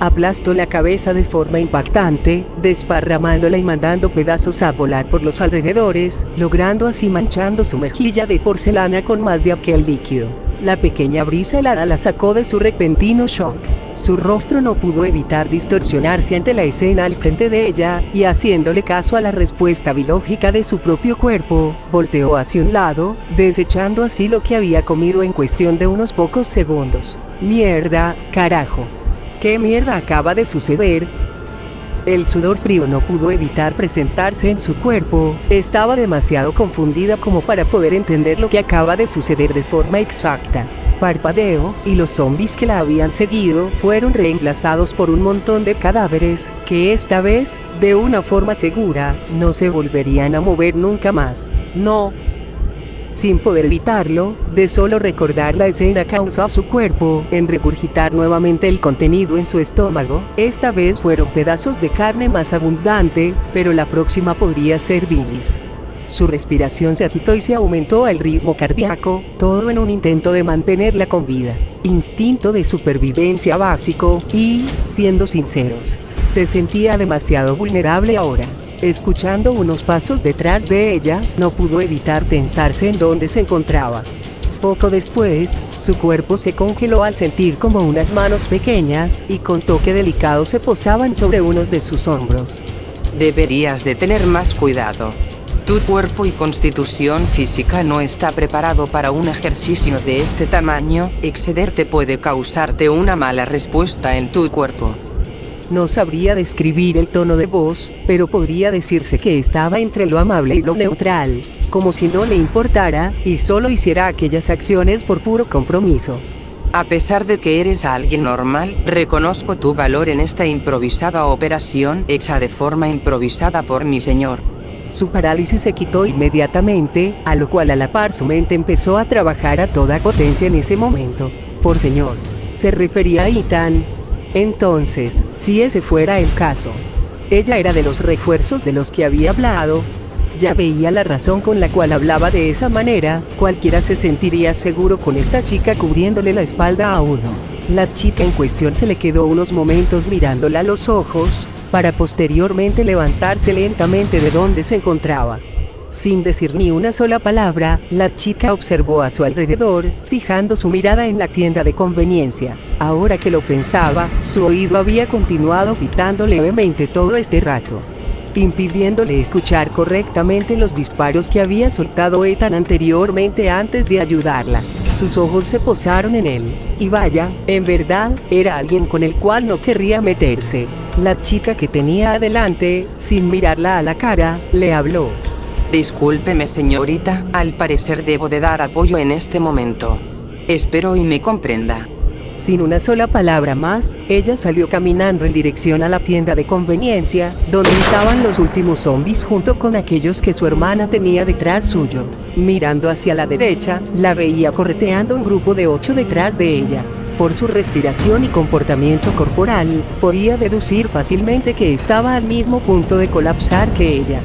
aplastó la cabeza de forma impactante, desparramándola y mandando pedazos a volar por los alrededores, logrando así manchando su mejilla de porcelana con más de aquel líquido. La pequeña brisa helada la sacó de su repentino shock. Su rostro no pudo evitar distorsionarse ante la escena al frente de ella, y haciéndole caso a la respuesta bilógica de su propio cuerpo, volteó hacia un lado, desechando así lo que había comido en cuestión de unos pocos segundos. ¡Mierda, carajo! ¿Qué mierda acaba de suceder? El sudor frío no pudo evitar presentarse en su cuerpo, estaba demasiado confundida como para poder entender lo que acaba de suceder de forma exacta. Parpadeó, y los zombies que la habían seguido fueron reemplazados por un montón de cadáveres, que esta vez, de una forma segura, no se volverían a mover nunca más. No. sin poder evitarlo, de solo recordar la escena causó a su cuerpo en regurgitar nuevamente el contenido en su estómago. Esta vez fueron pedazos de carne más abundante, pero la próxima podría ser bilis. Su respiración se agitó y se aumentó el ritmo cardíaco, todo en un intento de mantenerla con vida. Instinto de supervivencia básico y, siendo sinceros, se sentía demasiado vulnerable ahora. Escuchando unos pasos detrás de ella, no pudo evitar tensarse en donde se encontraba. Poco después, su cuerpo se congeló al sentir como unas manos pequeñas y con toque delicado se posaban sobre unos de sus hombros. Deberías de tener más cuidado. Tu cuerpo y constitución física no está preparado para un ejercicio de este tamaño. Excederte puede causarte una mala respuesta en tu cuerpo. No sabría describir el tono de voz, pero podría decirse que estaba entre lo amable y lo neutral, como si no le importara, y solo hiciera aquellas acciones por puro compromiso. A pesar de que eres alguien normal, reconozco tu valor en esta improvisada operación hecha de forma improvisada por mi señor. Su parálisis se quitó inmediatamente, a lo cual a la par su mente empezó a trabajar a toda potencia en ese momento. Por señor, se refería a Ethan. Entonces, si ese fuera el caso, ella era de los refuerzos de los que había hablado. Ya veía la razón con la cual hablaba de esa manera. Cualquiera se sentiría seguro con esta chica cubriéndole la espalda a uno. La chica en cuestión se le quedó unos momentos mirándola a los ojos, para posteriormente levantarse lentamente de donde se encontraba. Sin decir ni una sola palabra, la chica observó a su alrededor, fijando su mirada en la tienda de conveniencia. Ahora que lo pensaba, su oído había continuado pitando levemente todo este rato, impidiéndole escuchar correctamente los disparos que había soltado Ethan anteriormente antes de ayudarla. Sus ojos se posaron en él, y vaya, en verdad, era alguien con el cual no querría meterse. La chica que tenía adelante, sin mirarla a la cara, le habló. Discúlpeme, señorita, al parecer debo de dar apoyo en este momento. Espero y me comprenda. Sin una sola palabra más, ella salió caminando en dirección a la tienda de conveniencia, donde estaban los últimos zombies junto con aquellos que su hermana tenía detrás suyo. Mirando hacia la derecha, la veía correteando un grupo de 8 detrás de ella. Por su respiración y comportamiento corporal, podía deducir fácilmente que estaba al mismo punto de colapsar que ella.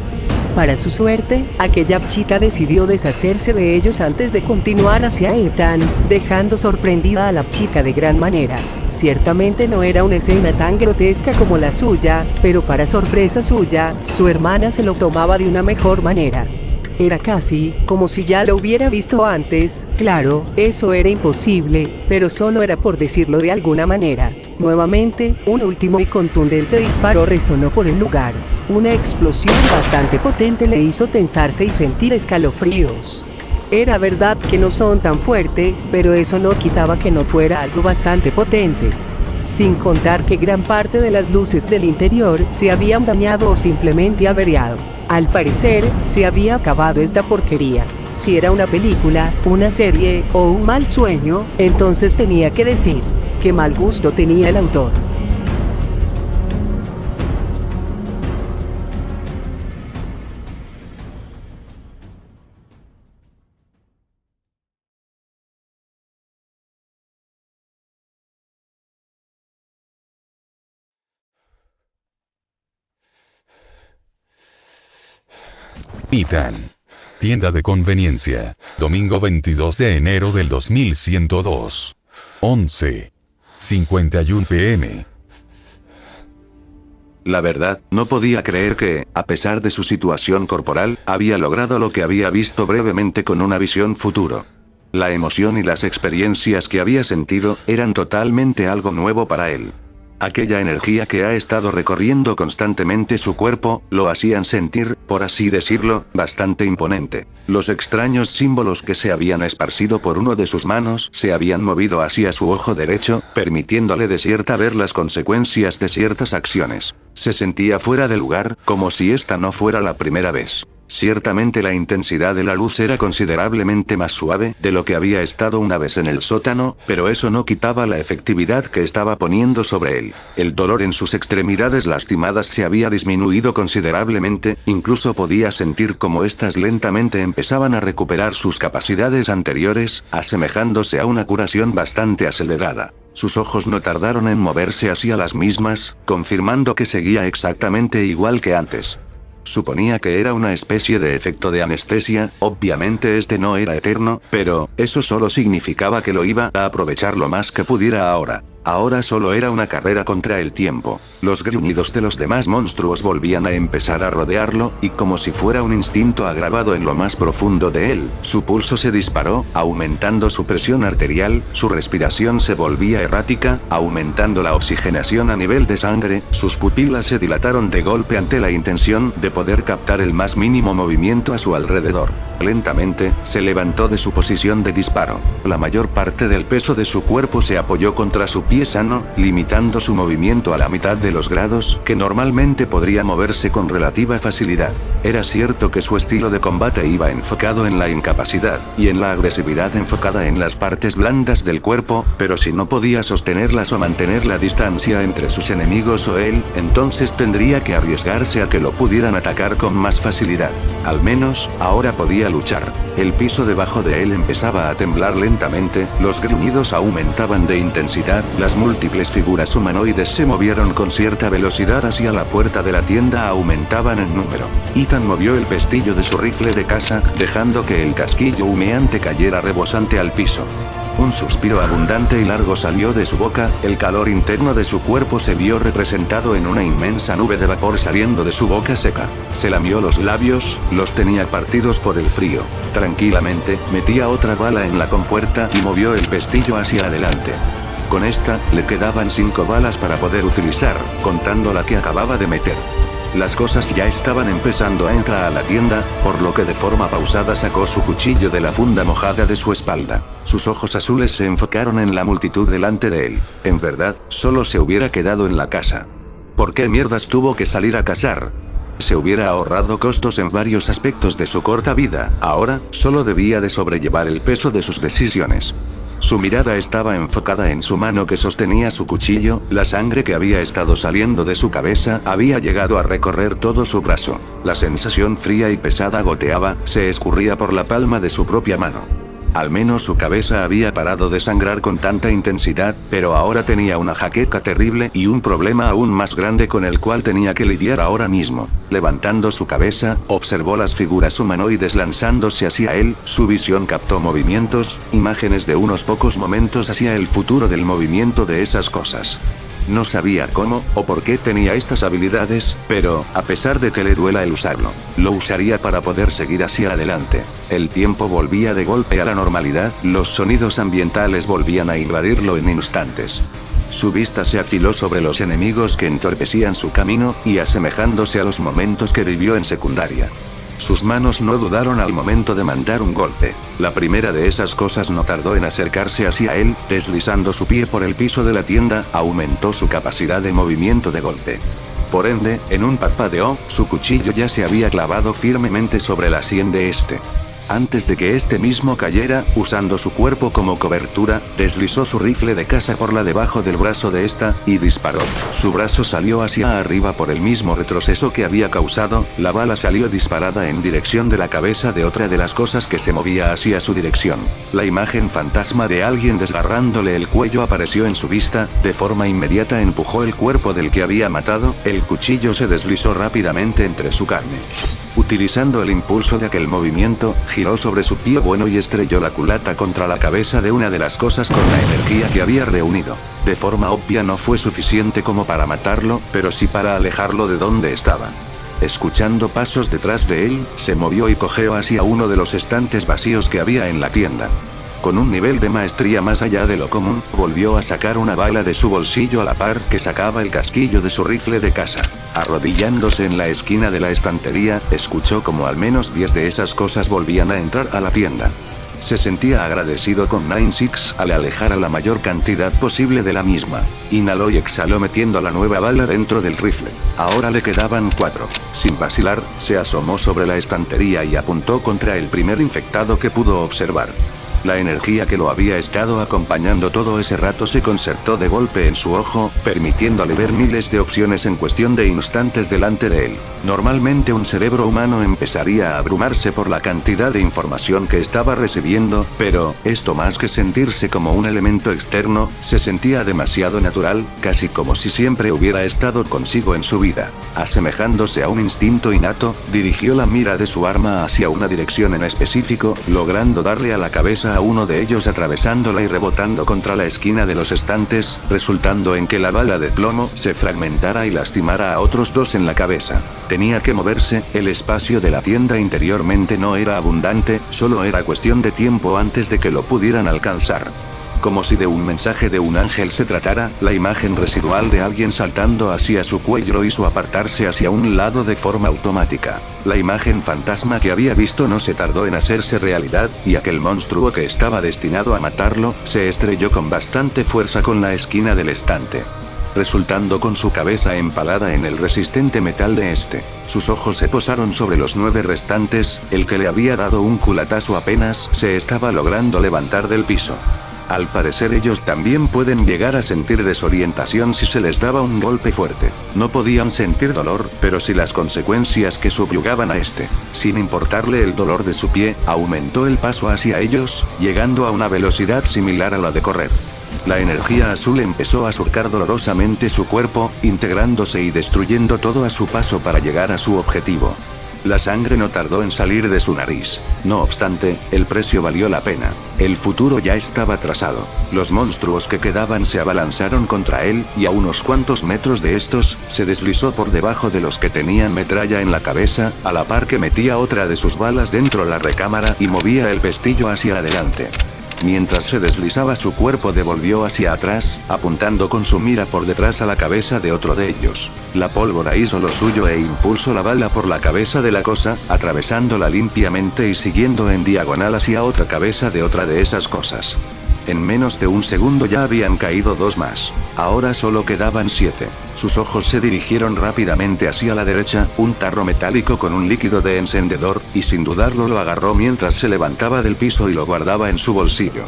Para su suerte, aquella chica decidió deshacerse de ellos antes de continuar hacia Ethan, dejando sorprendida a la chica de gran manera. Ciertamente no era una escena tan grotesca como la suya, pero para sorpresa suya, su hermana se lo tomaba de una mejor manera. Era casi como si ya lo hubiera visto antes. Claro, eso era imposible, pero solo era por decirlo de alguna manera. Nuevamente, un último y contundente disparo resonó por el lugar. Una explosión bastante potente le hizo tensarse y sentir escalofríos. Era verdad que no son tan fuerte, pero eso no quitaba que no fuera algo bastante potente. Sin contar que gran parte de las luces del interior se habían dañado o simplemente averiado. Al parecer, se había acabado esta porquería. Si era una película, una serie o un mal sueño, entonces tenía que decir, qué mal gusto tenía el autor. Ethan. Tienda de conveniencia. Domingo 22 de enero del 2102. 11:51 p.m. La verdad, no podía creer que, a pesar de su situación corporal, había logrado lo que había visto brevemente con una visión futuro. La emoción y las experiencias que había sentido, eran totalmente algo nuevo para él. Aquella energía que ha estado recorriendo constantemente su cuerpo, lo hacían sentir, por así decirlo, bastante imponente. Los extraños símbolos que se habían esparcido por uno de sus manos se habían movido hacia su ojo derecho, permitiéndole de cierta ver las consecuencias de ciertas acciones. Se sentía fuera de lugar, como si esta no fuera la primera vez. Ciertamente la intensidad de la luz era considerablemente más suave de lo que había estado una vez en el sótano, pero eso no quitaba la efectividad que estaba poniendo sobre él. El dolor en sus extremidades lastimadas se había disminuido considerablemente, incluso podía sentir cómo éstas lentamente empezaban a recuperar sus capacidades anteriores, asemejándose a una curación bastante acelerada. Sus ojos no tardaron en moverse hacia las mismas, confirmando que seguía exactamente igual que antes. Suponía que era una especie de efecto de anestesia, obviamente este no era eterno, pero eso solo significaba que lo iba a aprovechar lo más que pudiera ahora. Ahora solo era una carrera contra el tiempo. Los gruñidos de los demás monstruos volvían a empezar a rodearlo, y como si fuera un instinto agravado en lo más profundo de él, su pulso se disparó, aumentando su presión arterial, su respiración se volvía errática, aumentando la oxigenación a nivel de sangre, sus pupilas se dilataron de golpe ante la intención de poder captar el más mínimo movimiento a su alrededor. Lentamente, se levantó de su posición de disparo. La mayor parte del peso de su cuerpo se apoyó contra su pie sano, limitando su movimiento a la mitad de los grados que normalmente podría moverse con relativa facilidad. Era cierto que su estilo de combate iba enfocado en la incapacidad, y en la agresividad enfocada en las partes blandas del cuerpo, pero si no podía sostenerlas o mantener la distancia entre sus enemigos o él, entonces tendría que arriesgarse a que lo pudieran atacar con más facilidad. Al menos, ahora podía luchar. El piso debajo de él empezaba a temblar lentamente, los gruñidos aumentaban de intensidad, las múltiples figuras humanoides se movieron con cierta velocidad hacia la puerta de la tienda, aumentaban en número. Ethan movió el pestillo de su rifle de caza, dejando que el casquillo humeante cayera rebosante al piso. Un suspiro abundante y largo salió de su boca, el calor interno de su cuerpo se vio representado en una inmensa nube de vapor saliendo de su boca seca. Se lamió los labios, los tenía partidos por el frío. Tranquilamente, metía otra bala en la compuerta y movió el pestillo hacia adelante. Con esta, le quedaban 5 balas para poder utilizar, contando la que acababa de meter. Las cosas ya estaban empezando a entrar a la tienda, por lo que de forma pausada sacó su cuchillo de la funda mojada de su espalda. Sus ojos azules se enfocaron en la multitud delante de él. En verdad, solo se hubiera quedado en la casa. ¿Por qué mierdas tuvo que salir a cazar? Se hubiera ahorrado costos en varios aspectos de su corta vida, ahora, solo debía de sobrellevar el peso de sus decisiones. Su mirada estaba enfocada en su mano que sostenía su cuchillo, la sangre que había estado saliendo de su cabeza había llegado a recorrer todo su brazo. La sensación fría y pesada goteaba, se escurría por la palma de su propia mano. Al menos su cabeza había parado de sangrar con tanta intensidad, pero ahora tenía una jaqueca terrible y un problema aún más grande con el cual tenía que lidiar ahora mismo. Levantando su cabeza, observó las figuras humanoides lanzándose hacia él, su visión captó movimientos, imágenes de unos pocos momentos hacia el futuro del movimiento de esas cosas. No sabía cómo, o por qué tenía estas habilidades, pero, a pesar de que le duela el usarlo, lo usaría para poder seguir hacia adelante. El tiempo volvía de golpe a la normalidad, los sonidos ambientales volvían a invadirlo en instantes. Su vista se afiló sobre los enemigos que entorpecían su camino, y asemejándose a los momentos que vivió en secundaria. Sus manos no dudaron al momento de mandar un golpe. La primera de esas cosas no tardó en acercarse hacia él, deslizando su pie por el piso de la tienda, aumentó su capacidad de movimiento de golpe. Por ende, en un parpadeo, su cuchillo ya se había clavado firmemente sobre la sien de este. Antes de que este mismo cayera, usando su cuerpo como cobertura, deslizó su rifle de caza por la debajo del brazo de esta, y disparó. Su brazo salió hacia arriba por el mismo retroceso que había causado, la bala salió disparada en dirección de la cabeza de otra de las cosas que se movía hacia su dirección. La imagen fantasma de alguien desgarrándole el cuello apareció en su vista, de forma inmediata empujó el cuerpo del que había matado, el cuchillo se deslizó rápidamente entre su carne. Utilizando el impulso de aquel movimiento, giró sobre su pie bueno y estrelló la culata contra la cabeza de una de las cosas con la energía que había reunido. De forma obvia no fue suficiente como para matarlo, pero sí para alejarlo de donde estaba. Escuchando pasos detrás de él, se movió y cojeó hacia uno de los estantes vacíos que había en la tienda. Con un nivel de maestría más allá de lo común, volvió a sacar una bala de su bolsillo a la par que sacaba el casquillo de su rifle de caza. Arrodillándose en la esquina de la estantería, escuchó como al menos 10 de esas cosas volvían a entrar a la tienda. Se sentía agradecido con 9-6 al alejar a la mayor cantidad posible de la misma. Inhaló y exhaló metiendo la nueva bala dentro del rifle. Ahora le quedaban 4. Sin vacilar, se asomó sobre la estantería y apuntó contra el primer infectado que pudo observar. La energía que lo había estado acompañando todo ese rato se concertó de golpe en su ojo, permitiéndole ver miles de opciones en cuestión de instantes delante de él. Normalmente un cerebro humano empezaría a abrumarse por la cantidad de información que estaba recibiendo, pero, esto más que sentirse como un elemento externo, se sentía demasiado natural, casi como si siempre hubiera estado consigo en su vida. Asemejándose a un instinto innato, dirigió la mira de su arma hacia una dirección en específico, logrando darle a la cabeza a uno de ellos atravesándola y rebotando contra la esquina de los estantes, resultando en que la bala de plomo se fragmentara y lastimara a otros 2 en la cabeza. Tenía que moverse, el espacio de la tienda interiormente no era abundante, solo era cuestión de tiempo antes de que lo pudieran alcanzar. Como si de un mensaje de un ángel se tratara, la imagen residual de alguien saltando hacia su cuello lo hizo apartarse hacia un lado de forma automática. La imagen fantasma que había visto no se tardó en hacerse realidad, y aquel monstruo que estaba destinado a matarlo, se estrelló con bastante fuerza con la esquina del estante, resultando con su cabeza empalada en el resistente metal de este. Sus ojos se posaron sobre los 9 restantes, el que le había dado un culatazo apenas se estaba logrando levantar del piso. Al parecer ellos también pueden llegar a sentir desorientación si se les daba un golpe fuerte. No podían sentir dolor, pero sí las consecuencias que subyugaban a este. Sin importarle el dolor de su pie, aumentó el paso hacia ellos, llegando a una velocidad similar a la de correr. La energía azul empezó a surcar dolorosamente su cuerpo, integrándose y destruyendo todo a su paso para llegar a su objetivo. La sangre no tardó en salir de su nariz. No obstante, el precio valió la pena. El futuro ya estaba trazado. Los monstruos que quedaban se abalanzaron contra él, y a unos cuantos metros de estos, se deslizó por debajo de los que tenían metralla en la cabeza, a la par que metía otra de sus balas dentro la recámara y movía el pestillo hacia adelante. Mientras se deslizaba su cuerpo devolvió hacia atrás, apuntando con su mira por detrás a la cabeza de otro de ellos. La pólvora hizo lo suyo e impulsó la bala por la cabeza de la cosa, atravesándola limpiamente y siguiendo en diagonal hacia otra cabeza de otra de esas cosas. En menos de un segundo ya habían caído 2 más. Ahora solo quedaban 7. Sus ojos se dirigieron rápidamente hacia la derecha, un tarro metálico con un líquido de encendedor, y sin dudarlo lo agarró mientras se levantaba del piso y lo guardaba en su bolsillo.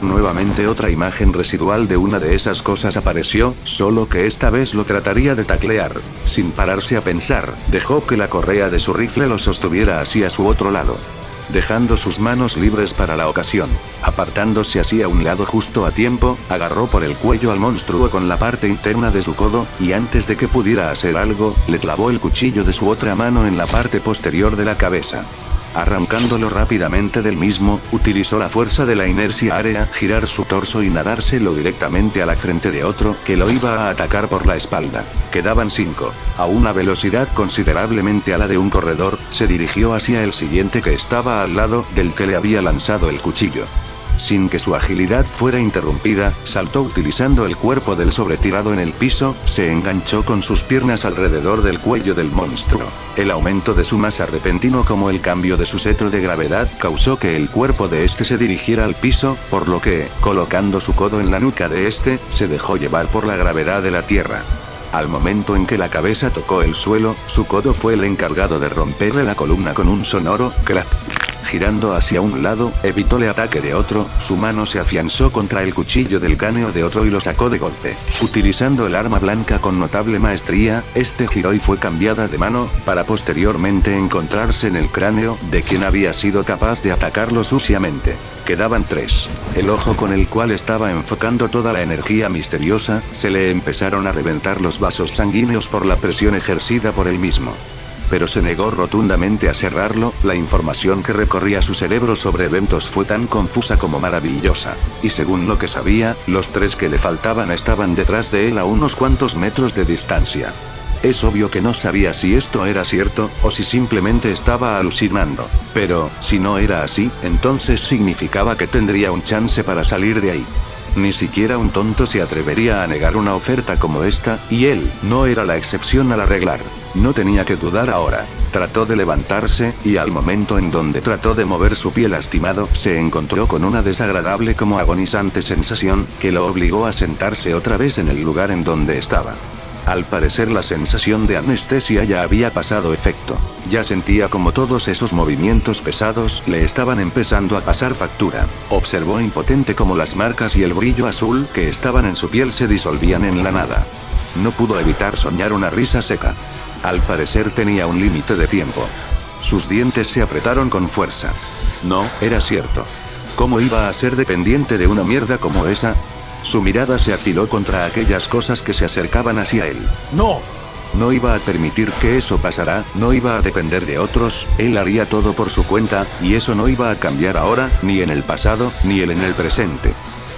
Nuevamente otra imagen residual de una de esas cosas apareció, solo que esta vez lo trataría de taclear. Sin pararse a pensar, dejó que la correa de su rifle lo sostuviera hacia su otro lado, dejando sus manos libres para la ocasión. Apartándose hacia un lado justo a tiempo, agarró por el cuello al monstruo con la parte interna de su codo, y antes de que pudiera hacer algo, le clavó el cuchillo de su otra mano en la parte posterior de la cabeza. Arrancándolo rápidamente del mismo, utilizó la fuerza de la inercia área, girar su torso y nadárselo directamente a la frente de otro, que lo iba a atacar por la espalda. Quedaban 5. A una velocidad considerablemente a la de un corredor, se dirigió hacia el siguiente que estaba al lado del que le había lanzado el cuchillo. Sin que su agilidad fuera interrumpida, saltó utilizando el cuerpo del sobretirado en el piso, se enganchó con sus piernas alrededor del cuello del monstruo. El aumento de su masa repentino como el cambio de su centro de gravedad causó que el cuerpo de este se dirigiera al piso, por lo que, colocando su codo en la nuca de este, se dejó llevar por la gravedad de la tierra. Al momento en que la cabeza tocó el suelo, su codo fue el encargado de romperle la columna con un sonoro crack. Girando hacia un lado, evitó el ataque de otro, su mano se afianzó contra el cuchillo del cráneo de otro y lo sacó de golpe. Utilizando el arma blanca con notable maestría, este giró y fue cambiada de mano, para posteriormente encontrarse en el cráneo de quien había sido capaz de atacarlo suciamente. Quedaban 3. El ojo con el cual estaba enfocando toda la energía misteriosa, se le empezaron a reventar los vasos sanguíneos por la presión ejercida por él mismo. Pero se negó rotundamente a cerrarlo. La información que recorría su cerebro sobre eventos fue tan confusa como maravillosa. Y según lo que sabía, los 3 que le faltaban estaban detrás de él a unos cuantos metros de distancia. Es obvio que no sabía si esto era cierto, o si simplemente estaba alucinando. Pero, si no era así, entonces significaba que tendría un chance para salir de ahí. Ni siquiera un tonto se atrevería a negar una oferta como esta, y él no era la excepción al arreglar. No tenía que dudar ahora. Trató de levantarse, y al momento en donde trató de mover su pie lastimado, se encontró con una desagradable como agonizante sensación, que lo obligó a sentarse otra vez en el lugar en donde estaba. Al parecer la sensación de anestesia ya había pasado efecto. Ya sentía como todos esos movimientos pesados le estaban empezando a pasar factura. Observó impotente como las marcas y el brillo azul que estaban en su piel se disolvían en la nada. No pudo evitar soñar una risa seca. Al parecer tenía un límite de tiempo. Sus dientes se apretaron con fuerza. No, era cierto. ¿Cómo iba a ser dependiente de una mierda como esa? Su mirada se afiló contra aquellas cosas que se acercaban hacia él. ¡No! No iba a permitir que eso pasara, no iba a depender de otros, él haría todo por su cuenta, y eso no iba a cambiar ahora, ni en el pasado, ni en el presente.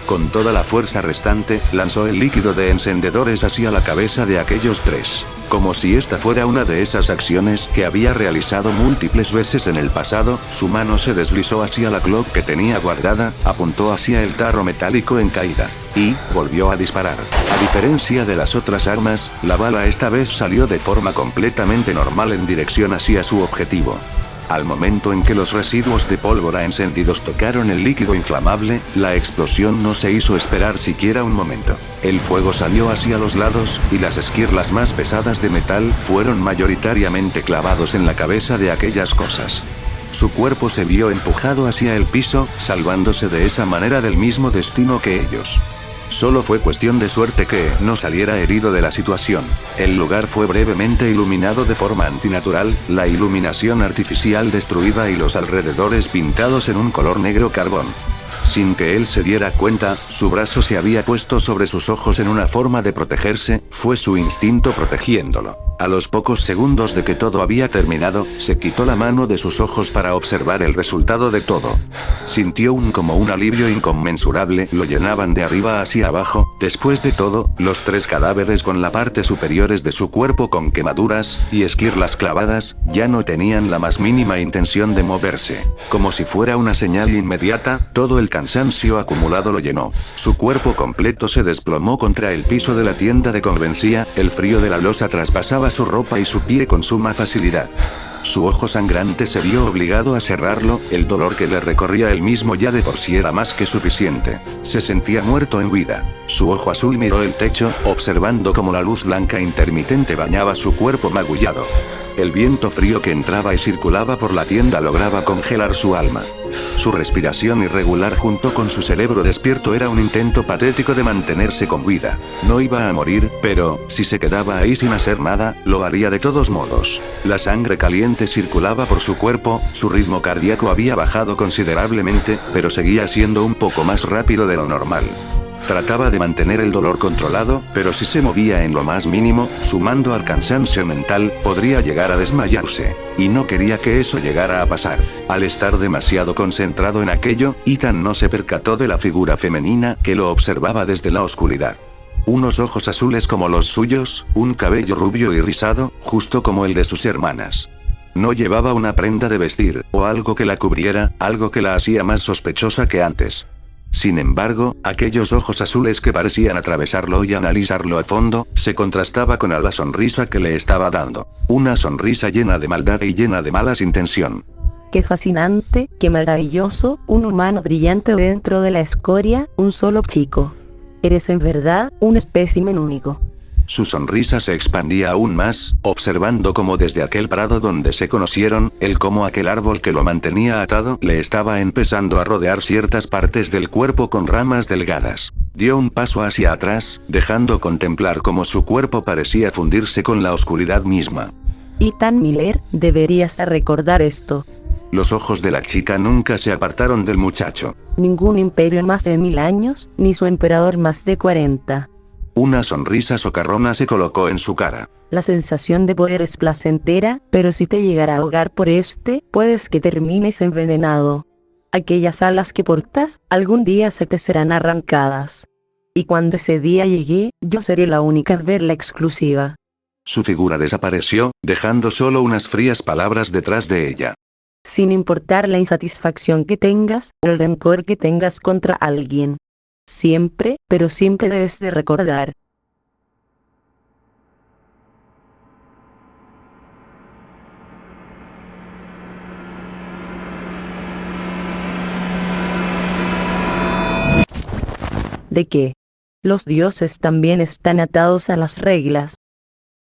Con toda la fuerza restante, lanzó el líquido de encendedores hacia la cabeza de aquellos tres. Como si esta fuera una de esas acciones que había realizado múltiples veces en el pasado, su mano se deslizó hacia la Glock que tenía guardada, apuntó hacia el tarro metálico en caída. Y, volvió a disparar. A diferencia de las otras armas, la bala esta vez salió de forma completamente normal en dirección hacia su objetivo. Al momento en que los residuos de pólvora encendidos tocaron el líquido inflamable, la explosión no se hizo esperar siquiera un momento. El fuego salió hacia los lados, y las esquirlas más pesadas de metal fueron mayoritariamente clavados en la cabeza de aquellas cosas. Su cuerpo se vio empujado hacia el piso, salvándose de esa manera del mismo destino que ellos. Solo fue cuestión de suerte que no saliera herido de la situación. El lugar fue brevemente iluminado de forma antinatural, la iluminación artificial destruida y los alrededores pintados en un color negro carbón. Sin que él se diera cuenta, su brazo se había puesto sobre sus ojos en una forma de protegerse, fue su instinto protegiéndolo. A los pocos segundos de que todo había terminado, se quitó la mano de sus ojos para observar el resultado de todo. Sintió como un alivio inconmensurable, lo llenaban de arriba hacia abajo. Después de todo, los tres cadáveres con la parte superiores de su cuerpo con quemaduras y esquirlas clavadas, ya no tenían la más mínima intención de moverse. Como si fuera una señal inmediata, todo el cansancio acumulado lo llenó. Su cuerpo completo se desplomó contra el piso de la tienda de conveniencia, el frío de la losa traspasaba su ropa y su pie con suma facilidad. Su ojo sangrante se vio obligado a cerrarlo, el dolor que le recorría él mismo ya de por sí era más que suficiente. Se sentía muerto en vida. Su ojo azul miró el techo, observando cómo la luz blanca intermitente bañaba su cuerpo magullado. El viento frío que entraba y circulaba por la tienda lograba congelar su alma. Su respiración irregular junto con su cerebro despierto era un intento patético de mantenerse con vida. No iba a morir, pero, si se quedaba ahí sin hacer nada, lo haría de todos modos. La sangre caliente circulaba por su cuerpo, su ritmo cardíaco había bajado considerablemente, pero seguía siendo un poco más rápido de lo normal. Trataba de mantener el dolor controlado, pero si se movía en lo más mínimo, sumando al cansancio mental, podría llegar a desmayarse. Y no quería que eso llegara a pasar. Al estar demasiado concentrado en aquello, Ethan no se percató de la figura femenina que lo observaba desde la oscuridad. Unos ojos azules como los suyos, un cabello rubio y rizado, justo como el de sus hermanas. No llevaba una prenda de vestir, o algo que la cubriera, algo que la hacía más sospechosa que antes. Sin embargo, aquellos ojos azules que parecían atravesarlo y analizarlo a fondo, se contrastaba con la sonrisa que le estaba dando. Una sonrisa llena de maldad y llena de malas intención. Qué fascinante, qué maravilloso, un humano brillante dentro de la escoria, un solo chico. Eres en verdad, un espécimen único. Su sonrisa se expandía aún más, observando cómo desde aquel prado donde se conocieron, cómo aquel árbol que lo mantenía atado, le estaba empezando a rodear ciertas partes del cuerpo con ramas delgadas. Dio un paso hacia atrás, dejando contemplar cómo su cuerpo parecía fundirse con la oscuridad misma. Ethan Miller, deberías recordar esto. Los ojos de la chica nunca se apartaron del muchacho. Ningún imperio en más de 1000 años, ni su emperador más de 40. Una sonrisa socarrona se colocó en su cara. La sensación de poder es placentera, pero si te llegara a ahogar por puedes que termines envenenado. Aquellas alas que portas, algún día se te serán arrancadas. Y cuando ese día llegue, yo seré la única en ver la exclusiva. Su figura desapareció, dejando solo unas frías palabras detrás de ella. Sin importar la insatisfacción que tengas, o el rencor que tengas contra alguien. Siempre, pero siempre debes de recordar. de que los dioses también están atados a las reglas,